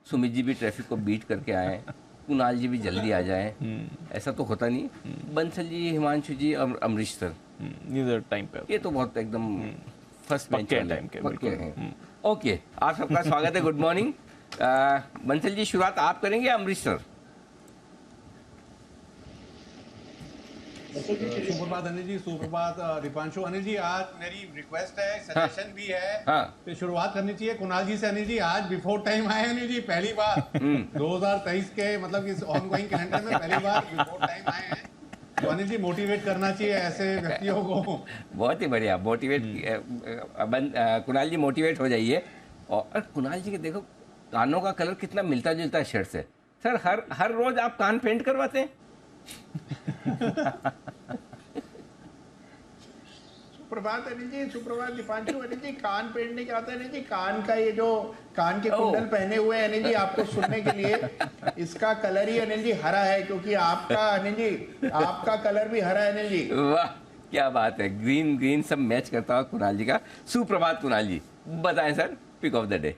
सुमित जी भी ट्रैफिक को बीट करके आए, कुणाल जी भी जल्दी आ जाए, ऐसा तो होता नहीं। बंसल जी, हिमांशु जी और अमरीश सर टाइम पे, ये तो बहुत एकदम फर्स्ट बेंच टाइम के पक्के हैं। ओके, आप सबका स्वागत है, गुड मॉर्निंग। बंसल जी शुरुआत आप करेंगे या अमरीश सर? सुप्रभात अनिल जी, सुप्रभात दीपांशु। अनिल जी, आज मेरी रिक्वेस्ट है, सजेशन भी है कि शुरुआत करनी चाहिए कुणाल जी से। अनिल जी आज बिफोर टाइम आए अनिल जी, पहली बार 2023 के मतलब इस ऑनगोइंग कैलेंडर में पहली बार बिफोर टाइम आए हैं, तो अनिल जी मोटिवेट करना चाहिए ऐसे व्यक्तियों को। बहुत ही बढ़िया, मोटिवेट कुणाल जी मोटिवेट हो जाइए। और कुणाल जी के देखो कानों का कलर कितना मिलता जुलता है शर्ट से। सर हर रोज आप कान पेंट करवाते हैं? सुप्रभात अनिल जी, सुप्रभात दीपांशु। अनिल जी कान पेंटने क्या होता है अनिल जी? कान का ये जो कान के कुंडल पहने हुए हैं अनिल जी आपको सुनने के लिए, इसका कलर ही अनिल जी हरा है, क्योंकि आपका अनिल जी आपका कलर भी हरा है अनिल जी। वाह क्या बात है, ग्रीन सब मैच करता हुआ कुणाल जी का। सुप्रभात कुणाल जी, बताएं sir pick of the day.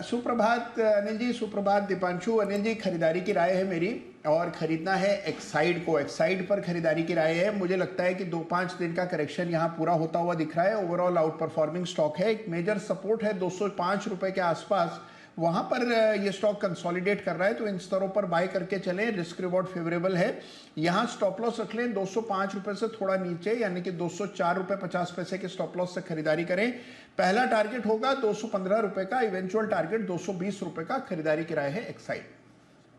सुप्रभात अनिल जी, सुप्रभात दीपांशु। अनिल जी खरीदारी की राय है मेरी, और खरीदना है एक्साइड को। एक्साइड पर खरीदारी की राय है। मुझे लगता है कि 2-5 दिन का करेक्शन यहाँ पूरा होता हुआ दिख रहा है। ओवरऑल आउट परफॉर्मिंग स्टॉक है। एक मेजर सपोर्ट है 205 रुपए के आसपास, वहां पर ये स्टॉक कंसोलिडेट कर रहा है, तो इन स्तरों पर बाय करके चलें, रिस्क रिवॉर्ड फेवरेबल है। यहाँ स्टॉप लॉस रख लें 205 रुपए से थोड़ा नीचे, यानी कि 204 रुपए 50 पैसे के स्टॉप लॉस से खरीदारी करें। पहला टारगेट होगा 215 रुपए का, इवेंचुअल टारगेट 220 रुपए का। खरीदारी की राय है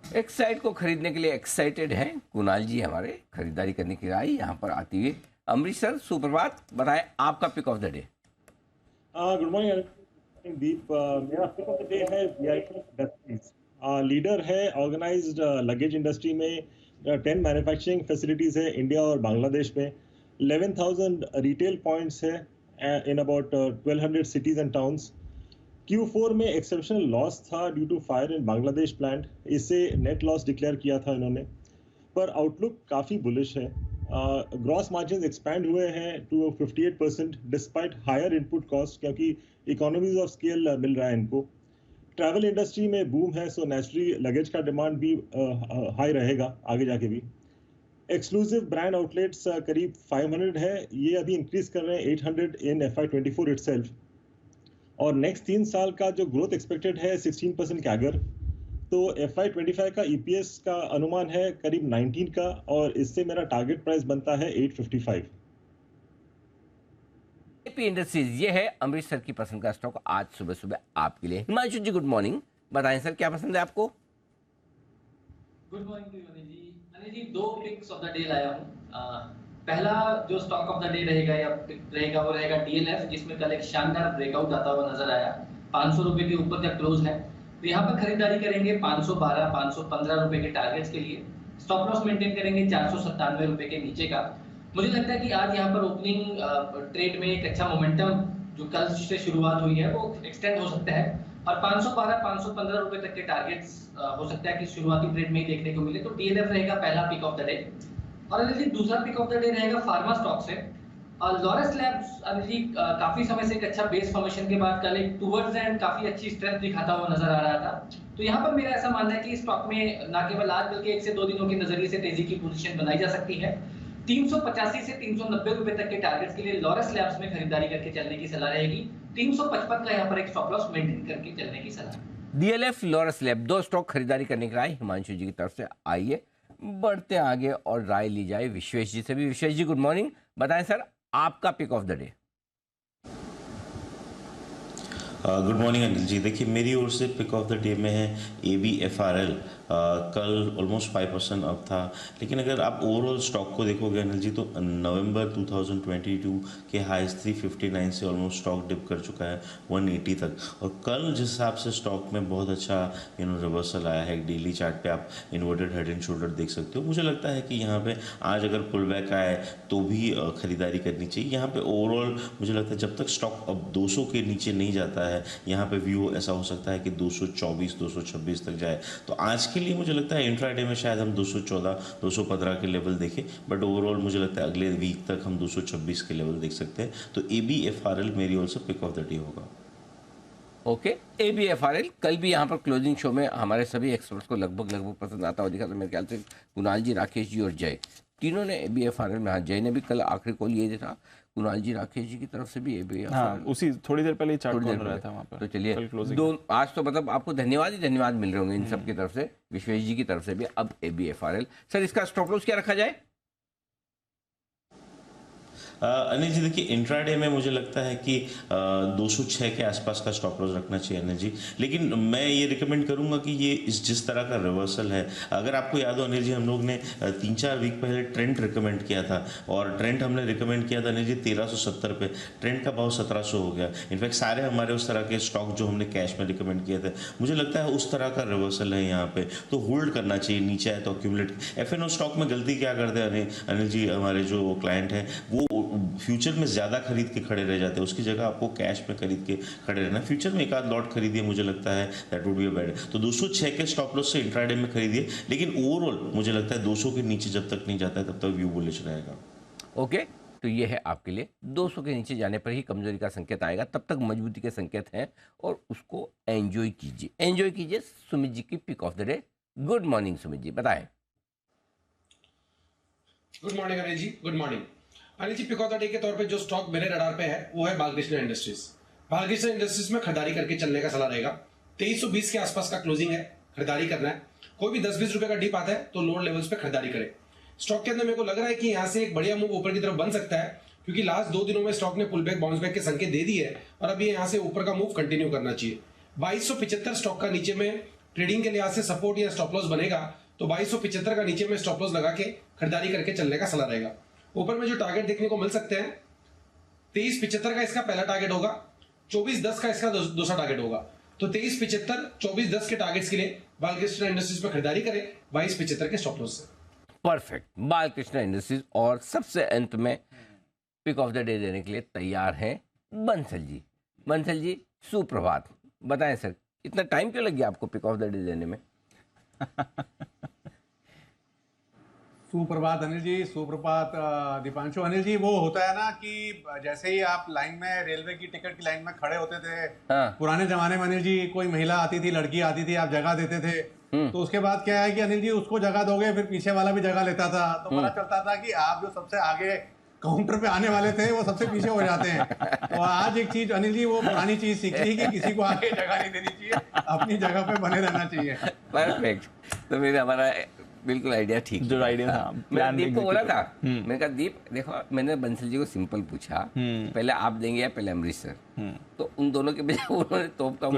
एक्साइड को खरीदने के लिए एक्साइटेड हैं कुणाल जी हमारे, खरीदारी करने की राय यहाँ पर आती हुई। अमरीश सर सुप्रभात, बताएं आपका pick of the day. Good morning Deep. मेरा पिक ऑफ द डे है VIP इंडस्ट्रीज। लीडर है ऑर्गेनाइज्ड लगेज इंडस्ट्री में। 10 मैन्युफैक्चरिंग फैसिलिटीज है इंडिया और बांग्लादेश में। 11,000 रिटेल पॉइंट्स है in about 1,200 cities and towns. Q4 में एक्सेप्शनल लॉस था due to fire in Bangladesh plant, इससे नेट लॉस डिक्लेयर किया था इन्होंने, पर आउटलुक काफ़ी बुलिश है। ग्रॉस मार्जिन एक्सपैंड हुए हैं to 58% despite higher input cost, क्योंकि इकोनॉमीज ऑफ स्केल मिल रहा है इनको। ट्रैवल इंडस्ट्री में बूम है, सो नेचुरली लगेज का डिमांड भी हाई रहेगा आगे जाके भी। एक्सक्लूसिव ब्रांड आउटलेट्स करीब 500 है, ये अभी इंक्रीज कर रहे हैं 800 इन FY24 इटसेल्फ। और नेक्स्ट 3 साल का जो ग्रोथ एक्सपेक्टेड है 16% कैगर, तो FY25 का EPS का अनुमान है करीब 19 का, और इससे मेरा टारगेट प्राइस बनता है 855। जेपी इंडस्ट्रीज, ये है अमरीश सर की पसंद का स्टॉक आज सुबह सुबह आपके लिए। हिमांशु जी गुड मॉर्निंग, बताएं सर क्या पसंद है आपको? Good morning Anil ji. Anil ji 2 picks of the day लाया हूँ। पहला जो स्टॉक ऑफ द डे रहेगा या रहेगा वो रहेगा DLF, जिसमें कल एक शानदार ब्रेकआउट आता हुआ नजर आया। 500 रुपए के ऊपर का क्लोज है, तो यहाँ पर खरीदारी करेंगे 512, 515 रुपए के टारगेट्स के लिए। स्टॉप लॉस मेंटेन करेंगे 497 रुपए के नीचे का। मुझे लगता है कि आज यहाँ पर ओपनिंग ट्रेड में एक अच्छा मोमेंटम जो कल से शुरुआत हुई है वो एक्सटेंड हो सकता है, और 512, 515 रुपए तक के टारगेट्स हो सकता है कि शुरुआती ट्रेड में ही देखने को मिले। तो DLF रहेगा पहला पिक ऑफ द डे। और अनिल जी दूसरा पिक ऑफ द डे रहेगा फार्मा स्टॉक से। लॉरेस लैब्स अनिल जी काफी समय से एक अच्छा बेस फॉर्मेशन के बाद कल एक टुवर्ड्स एंड काफी अच्छी स्ट्रेंथ दिखाता हुआ नजर आ रहा था। तो यहाँ पर मेरा ऐसा मानना है कि स्टॉक में ना केवल आज बल्कि 1 से 2 दिनों के नजरिए से तेजी की पोजीशन बनाई जा सकती है। 385 से 390 रुपए तक के टारगेट्स के लिए लॉरेस लैब्स में खरीदारी करके चलने की सलाह रहेगी। 355 का यहाँ पर एक स्टॉप लॉस मेंटेन करके चलने की सलाह। DLF, लॉरेस लैब, 2 स्टॉक खरीदारी करने की राय हिमांशु जी की तरफ से आई है। बढ़ते आगे और राय ली जाए विश्वेश जी से भी। विश्वेश जी गुड मॉर्निंग, बताएं सर आपका pick of the day. Good morning Anil ji. देखिए मेरी ओर से पिक ऑफ द डे में है ABFRL। कल ऑलमोस्ट 5% अप था। लेकिन अगर आप ओवरऑल स्टॉक को देखोगे अनिल जी तो नवंबर 2022 के हाईज 359 से ऑलमोस्ट स्टॉक डिप कर चुका है 180 तक, और कल जिस हिसाब से स्टॉक में बहुत अच्छा रिवर्सल आया है, डेली चार्ट पे आप इन्वर्टेड हेड एंड शोल्डर देख सकते हो। मुझे लगता है कि यहाँ पे आज अगर पुल बैक आए तो भी खरीदारी करनी चाहिए। यहाँ पे ओवरऑल मुझे लगता है जब तक स्टॉक अब 200 के नीचे नहीं जाता है, यहाँ पे व्यू ऐसा हो सकता है कि 224 226 तक जाए। तो आज के लिए मुझे लगता है इंट्राडे में शायद हम 214 215 के लेवल देखें, बट ओवरऑल मुझे लगता है अगले वीक तक हम 226 के लेवल देख सकते हैं। तो ABFRL मेरी also pick of the day होगा। ओके, ABFRL कल भी यहाँ पर क्लोजिंग शो में हमारे सभी एक्सपर्ट्स को लगभग पसंद आता हुआ दिखा। तो मेरे ख्याल से कुणाल जी, राकेश जी और जय तीनों ने ABFRL में, हाँ जय ने भी कल आखिरी कॉल ये था, कुणाल जी राकेश जी की तरफ से भी ABFRL, हाँ, उसी थोड़ी देर पहले चार्ट थोड़ी देर कॉल रहा पहले। था वहाँ पर। तो चलिए कल closing। दो आज तो मतलब आपको धन्यवाद ही धन्यवाद मिल रहे होंगे इन सब की तरफ से, विश्वेश जी की तरफ से भी। अब ABFRL सर, इसका स्टॉप लॉस क्या रखा जाए? अनिल जी देखिए, इंट्राडे में मुझे लगता है कि 206 के आसपास का स्टॉप लॉस रखना चाहिए अनिल जी। लेकिन मैं ये रिकमेंड करूंगा कि ये जिस तरह का रिवर्सल है, अगर आपको याद हो अनिल जी, हम लोग ने 3-4 वीक पहले ट्रेंड रिकमेंड किया था, और ट्रेंड हमने रिकमेंड किया था अनिल जी 1370 पे। ट्रेंड का भाव 1700 हो गया। इनफैक्ट सारे हमारे उस तरह के स्टॉक जो हमने कैश में रिकमेंड किए थे, मुझे लगता है उस तरह का रिवर्सल है यहाँ पे, तो होल्ड करना चाहिए। नीचे आए तो अक्यूमुलेट। FNO स्टॉक में गलती क्या करते हैं अनिल जी, हमारे जो क्लाइंट हैं वो फ्यूचर में ज़्यादा खरीद के खड़े रह जाते हैं। उसकी जगह आपको कैश में खरीद के खड़े रहना। फ्यूचर में एक आध लॉट खरीदिए, मुझे लगता है that would be a better. तो 206 के स्टॉप लॉस से इंट्राडे में खरीदिए, लेकिन ओवरऑल मुझे लगता है 200 के नीचे जब तक नहीं जाता है तब तक व्यू बुलिश रहेगा। ओके, तो ये है आपके लिए 200 के नीचे जाने पर ही कमजोरी का संकेत आएगा, तब तक मजबूती के संकेत हैं, और उसको एंजॉय कीजिए, एंजॉय कीजिए। सुमित जी की pick of the day. Good morning Sumit ji, बताएं। Good morning Anil ji, good morning Anil ji. Pick of the day के तौर पे जो स्टॉक मेरे रडार पे है वो है बालकृष्ण इंडस्ट्रीज। बालकृष्ण इंडस्ट्रीज में खरीदारी करके चलने का सलाह रहेगा। 2320 के आसपास का क्लोजिंग है, खरीदारी करना है। कोई भी 10-20 रुपए का डिप आता है तो लोअर लेवल्स पे खरीदारी करें। स्टॉक के अंदर मेरे को लग रहा है कि यहाँ से एक बढ़िया मूव ऊपर की तरफ बन सकता है, क्योंकि लास्ट 2 दिनों में स्टॉक ने पुल बैक बाउंस बैक के संकेत दे दिए है, और अब ये यहाँ से ऊपर का मूव कंटिन्यू करना चाहिए। 2275 स्टॉक का नीचे में ट्रेडिंग के लिहाज से सपोर्ट या स्टॉप लॉस बनेगा, तो 2275 का नीचे में स्टॉप लॉस लगा के खरीदारी करके चलने का सलाह रहेगा। ऊपर में जो टारगेट देखने को मिल सकते हैं, 2375 का इसका पहला टारगेट होगा, 2410 का इसका दूसरा टारगेट होगा। तो 2375 2410 के टारगेट्स के लिए बालकृष्ण इंडस्ट्रीज में खरीदारी करें 2275 के स्टॉप लॉस से। Perfect, Balkrishna industries. और सबसे अंत में पिक ऑफ द डे देने के लिए तैयार हैं बंसल जी। बंसल जी, सुप्रभात। बताएं सर, इतना टाइम क्यों लग गया आपको पिक ऑफ द डे देने में? सुप्रभात अनिल जी, सुप्रभात दीपांशु। अनिल जी, वो होता है ना कि जैसे ही आप लाइन में, रेलवे की टिकट की लाइन में खड़े होते थे, हाँ। पुराने जमाने में अनिल जी, कोई महिला आती थी, लड़की आती थी, आप जगह देते थे, तो उसके बाद क्या है कि अनिल जी उसको जगह दोगे, फिर पीछे वाला भी जगह लेता था, तो पता चलता था कि आप जो सबसे आगे काउंटर पे आने वाले थे वो सबसे पीछे हो जाते हैं। तो आज एक चीज अनिल जी, वो पुरानी चीज सीख ली कि किसी को आगे जगह नहीं देनी चाहिए, अपनी जगह पे बने रहना चाहिए। परफेक्ट। तो मेरे हमारा बिल्कुल आइडिया ठीक जो आइडिया था, मैं दीप को बोला था, मैंने कहा दीप देखो, मैंने बंसल जी को सिंपल पूछा, पहले आप देंगे या पहले अमृतसर, तो उन दोनों के बजाय उन्होंने तोप का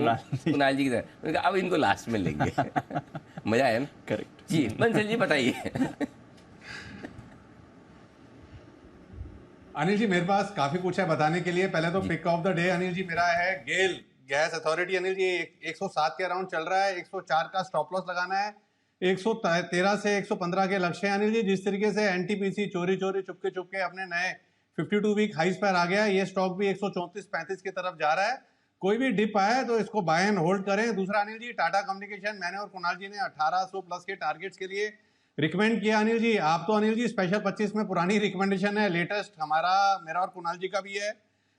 कुणाल जी की तरह, मैंने कहा अब इनको लास्ट में लेंगे। मजा आया ना? करेक्ट जी बंसल जी बताइए। अनिल जी, मेरे पास काफी कुछ है बताने के लिए। पहले तो pick of the day Anil ji मेरा है गेल गैस अथॉरिटी। अनिल जी 107 के अराउंड चल रहा है, 104 का स्टॉप लॉस लगाना है, 113 से 115 के लक्ष्य हैं। अनिल जी, जिस तरीके से एनटीपीसी चोरी चुपके अपने नए 52 वीक हाइस पर आ गया, ये स्टॉक भी 134-35 की तरफ जा रहा है। कोई भी डिप आए तो इसको बाय एंड होल्ड करें। दूसरा अनिल जी, टाटा कम्युनिकेशन, मैंने और कुणाल जी ने 1800 प्लस के टारगेट्स के लिए रिकमेंड किया। अनिल जी, आप तो अनिल जी स्पेशल 25 में पुरानी रिकमेंडेशन है, लेटेस्ट मेरा और कुणाल जी का भी है।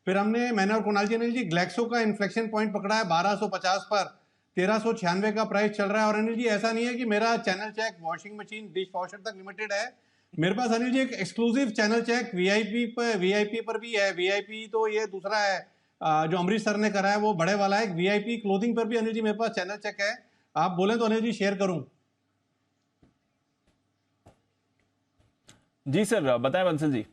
फिर मैंने और कुणाल जी अनिल जी ग्लैक्सो का इन्फ्लेक्शन पॉइंट पकड़ा है 1250 पर, 1396 का प्राइस चल रहा है। और अनिल जी, ऐसा नहीं है कि मेरा channel check washing machine dish washer तक लिमिटेड है, मेरे पास अनिल जी एक एक्सक्लूसिव चैनल चेक वीआईपी पर भी है। वीआईपी तो ये दूसरा है, जो अमरीश सर ने करा है वो बड़े वाला है। वीआईपी क्लोथिंग पर भी अनिल जी मेरे पास चैनल चेक है, आप बोले तो अनिल जी शेयर करूं। जी सर, बताएं बंसल जी।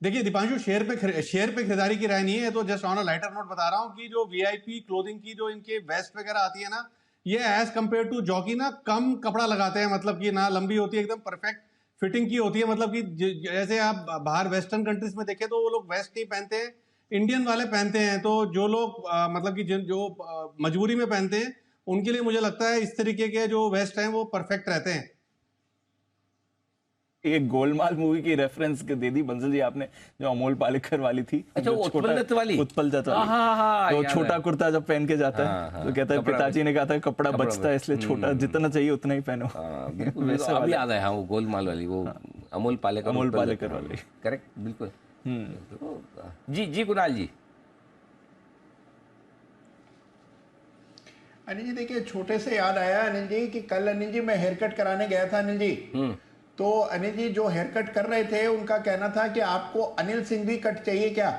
देखिए दीपांशु, शेयर पे खरीदारी की राय नहीं है, तो just on a lighter note बता रहा हूँ कि जो वीआईपी क्लोथिंग की जो इनके वेस्ट वगैरह आती है ना, ये एज कंपेयर टू जॉकी ना कम कपड़ा लगाते हैं, मतलब कि ना लंबी होती है, एकदम परफेक्ट फिटिंग की होती है। मतलब कि जैसे आप बाहर वेस्टर्न कंट्रीज में देखें तो वो लोग वेस्ट नहीं पहनते हैं, इंडियन वाले पहनते हैं। तो जो लोग मतलब कि जो मजबूरी में पहनते हैं उनके लिए मुझे लगता है इस तरीके के जो वेस्ट हैं वो परफेक्ट रहते हैं। एक गोलमाल मूवी की रेफरेंस दे दी बंसल जी आपने, जो अमोल पालेकर वाली थी। अच्छा, वो उत्पल दत्त वाली? उत्पल दत्त वाली। तो छोटा कुर्ता जब पहन के जाता है तो कहता है पिताजी ने कहा था कपड़ा बचता है इसलिए छोटा जितना चाहिए उतना ही पहनो। बिल्कुल, अभी याद है। हाँ, वो गोलमाल वाली, वो अमोल पालेकर वाली। करेक्ट, बिल्कुल। जी कुणाल जी। अनिल जी देखिए, छोटे से याद आया अनिल जी कि कल अनिल जी मैं हेयर कट कराने गया था अनिल जी। तो अनिल जी जो हेयर कट कर रहे थे उनका कहना था कि आपको अनिल सिंह भी कट चाहिए क्या?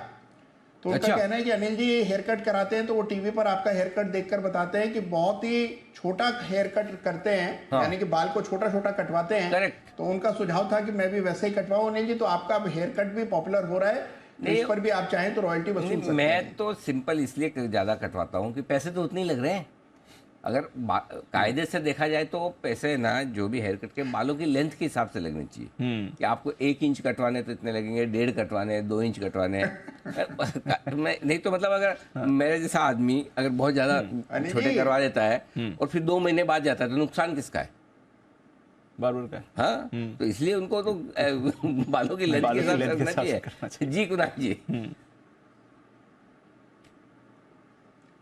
तो उनका कहना है कि अनिल जी हेयर कट कराते हैं तो वो टीवी पर आपका हेयर कट देखकर बताते हैं कि बहुत ही छोटा हेयर कट करते हैं। यानी कि बाल को छोटा छोटा कटवाते हैं। करेक्ट। तो उनका सुझाव था कि मैं भी वैसे ही कटवाऊं अनिल जी। तो आपका अब हेयर कट भी पॉपुलर हो रहा है, तो इस पर भी आप चाहें तो रॉयल्टी वसूल सकते हैं। मैं तो सिंपल इसलिए ज्यादा कटवाता हूँ कि पैसे तो उतने ही लग रहे हैं। अगर कायदे से देखा जाए तो पैसे ना, जो भी हेयर कट के बालों की लेंथ के हिसाब से लगनी चाहिए कि आपको 1 इंच कटवाने तो इतने लगेंगे, 1.5 कटवाने, 2 इंच कटवाने। मैं नहीं तो मतलब अगर मेरे जैसा आदमी अगर बहुत ज्यादा छोटे करवा देता है और फिर 2 महीने बाद जाता है तो नुकसान किसका है? बार्बर का। हाँ, तो इसलिए उनको तो बालों की लेंथ के हिसाब से करना चाहिए। जी कुणाल जी।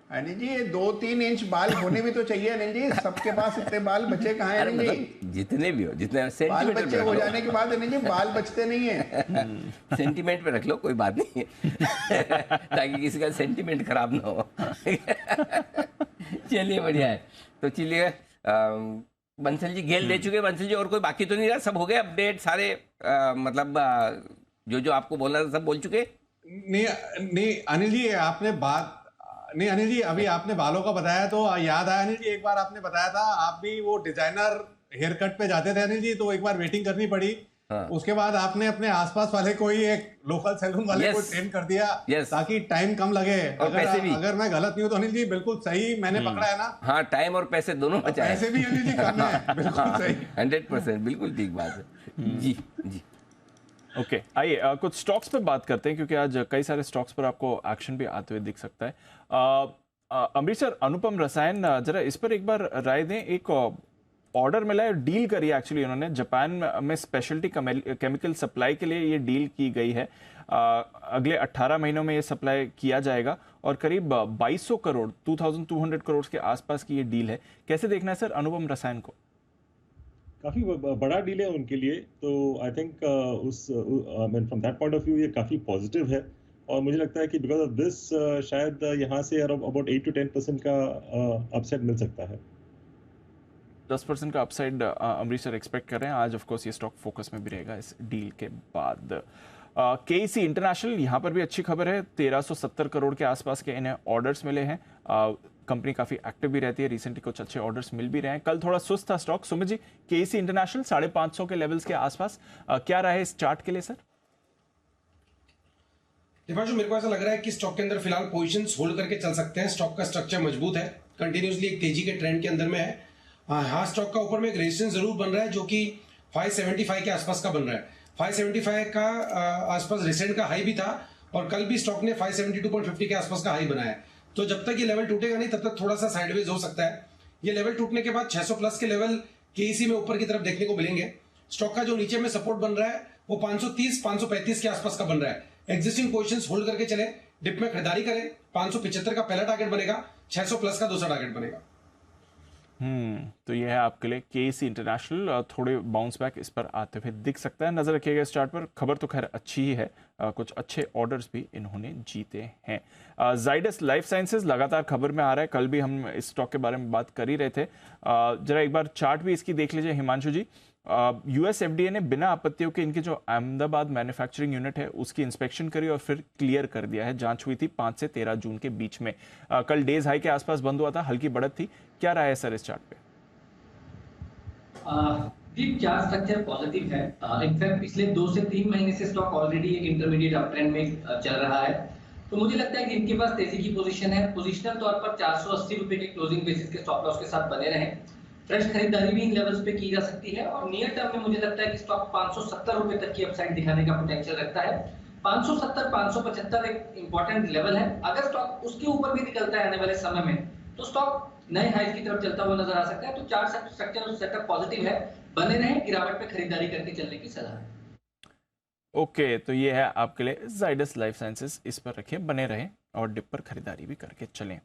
अनिल जी, ये 2-3 इंच बाल होने भी तो चाहिए अनिल जी। सबके पास इतने बाल बचे कहाँ हैं अनिल जी? मतलब जितने भी हो, जितने बाल सेंटीमीटर बच्चे हो जाने के बाद अनिल जी बाल बचते नहीं है। सेंटीमेंट पे रख लो, कोई बात नहीं है ताकि किसी का सेंटीमेंट खराब ना हो। चलिए, बढ़िया है। तो चलिए, बंसल जी गेल दे चुके। बंसल जी और कोई बाकी तो नहीं रहा? सब हो गए अपडेट सारे? मतलब जो आपको बोलना था सब बोल चुके? नहीं अनिल जी, आपने बात नहीं अनिल जी, अभी आपने बालों का बताया तो याद आया अनिल जी, एक बार आपने बताया था आप भी वो डिजाइनर हेयर कट पे जाते थे अनिल जी, तो एक बार वेटिंग करनी पड़ी। उसके बाद आपने अपने आसपास वाले कोई एक लोकल सैलून वाले को ट्रेन कर दिया ताकि टाइम कम लगे। अगर मैं गलत नहीं हूँ तो अनिल जी बिल्कुल सही मैंने पकड़ा है ना? हाँ, टाइम और पैसे दोनों बचाए। पैसे भी अनिल जी करना है, बिल्कुल सही, 100% बिल्कुल ठीक बात है। जी। ओके, आइए कुछ स्टॉक्स पे बात करते हैं क्योंकि आज कई सारे स्टॉक्स पर आपको एक्शन भी आते हुए दिख सकता है। अमरीश सर, अनुपम रसायन, जरा इस पर एक बार राय दें। एक ऑर्डर मिला है, डील करी है एक्चुअली उन्होंने जापान में स्पेशलिटी केमिकल सप्लाई के लिए ये डील की गई है। अगले 18 महीनों में ये सप्लाई किया जाएगा और करीब 2200 करोड़ 2200 करोड़ के आसपास की ये डील है। कैसे देखना है सर अनुपम रसायन को? काफी बड़ा डील है उनके लिए, तो आई थिंक उस from that point of view ये काफी पॉजिटिव है। और मुझे लगता है कि बिकॉज ऑफ दिस शायद यहाँ से अबाउट 8 to 10% का अपसाइड मिल सकता है। 10% का अपसाइड अमरीश सर एक्सपेक्ट कर रहे हैं। आज ऑफ कोर्स ये स्टॉक फोकस में भी रहेगा इस डील के बाद। केईसी इंटरनेशनल, यहाँ पर भी अच्छी खबर है। 1370 करोड़ के आसपास के इन्हें ऑर्डर्स मिले हैं। कंपनी काफी एक्टिव भी रहती है, रिसेंटली कुछ अच्छे ऑर्डर्स मिल भी रहे हैं। कल थोड़ा सुस्त था stock. Sumit ji, KEC international 550 के लेवल्स के आसपास, क्या रहा है इस चार्ट के लिए सर? दीपांशु, मेरे को ऐसा लग रहा है कि स्टॉक के अंदर फिलहाल पोजीशंस होल्ड करके चल सकते हैं। स्टॉक का स्ट्रक्चर मजबूत है, कंटिन्यूसली एक तेजी के ट्रेंड के अंदर में है। हाँ, स्टॉक का ऊपर में एक रेजिस्टेंस जरूर बन रहा है जो कि 575 के आसपास का बन रहा है। 575 का आसपास रिसेंट का हाई भी था और कल भी स्टॉक ने 572.50 के आसपास का हाई बनाया है। तो जब तक ये लेवल टूटेगा नहीं तब तक थोड़ा सा साइडवेज हो सकता है। ये लेवल टूटने के बाद 600 प्लस के लेवल केईसी में ऊपर की तरफ देखने को मिलेंगे। स्टॉक का जो नीचे में सपोर्ट बन रहा है वो 530-535 के आसपास का बन रहा है। एग्जिस्टिंग पोजीशंस होल्ड करके चले, डिप में खरीदारी करें। 575 का पहला टारगेट बनेगा, 600 प्लस का दूसरा टारगेट बनेगा। तो ये है आपके लिए केईसी इंटरनेशनल। थोड़े बाउंस बैक इस पर आते हुए दिख सकता है। नजर रखिएगा इस चार्ट पर। खबर तो खैर अच्छी ही है, कुछ अच्छे ऑर्डर्स भी इन्होंने जीते हैं। जाइडस लाइफ साइंसेज लगातार खबर में आ रहा है। कल भी हम इस स्टॉक के बारे में बात कर ही रहे थे। जरा एक बार चार्ट भी इसकी देख लीजिए हिमांशु जी। यूएस एफडीए ने बिना आपत्तियों के इनकी जो अहमदाबाद मैन्युफैक्चरिंग यूनिट है उसकी इंस्पेक्शन करी और फिर क्लियर कर दिया है। जांच हुई थी 5 से 13 जून के बीच में। कल डेज हाई के आसपास बंद हुआ था, हल्की बढ़त थी। क्या रहा है सर इस चार्ट पे? जी, चार्ट स्ट्रक्चर पॉजिटिव है। इनफैक्ट पिछले 2 से 3 महीने से स्टॉक ऑलरेडी एक इंटरमीडिएट अप ट्रेंड में चल रहा है। तो मुझे लगता है कि इनके पास तेजी की पोजीशन है। पोजिशनल तौर पर 480 रुपए के क्लोजिंग बेसिस के स्टॉप लॉस के साथ बने रहें। फ्रेश खरीदारी भी इन लेवल्स पे की जा सकती है और नियर टर्म में मुझे लगता है कि स्टॉक 570 रुपए तक की अपसाइड दिखाने का पोटेंशियल रखता है। 570 575 एक इंपॉर्टेंट लेवल है। अगर स्टॉक उसके ऊपर भी निकलता है आने वाले समय में तो स्टॉक नए हाइज की तरफ चलता हुआ नजर आ सकता है। तो चार्ट स्ट्रक्चर सेटअप पॉजिटिव है, बने रहें, गिरावट पे खरीदारी करके चलने की सलाह है। ओके, तो ये है आपके लिए जाइडस लाइफ साइंसेज, इस पर रखिए, बने रहें और डिप पर खरीदारी भी करके चलें।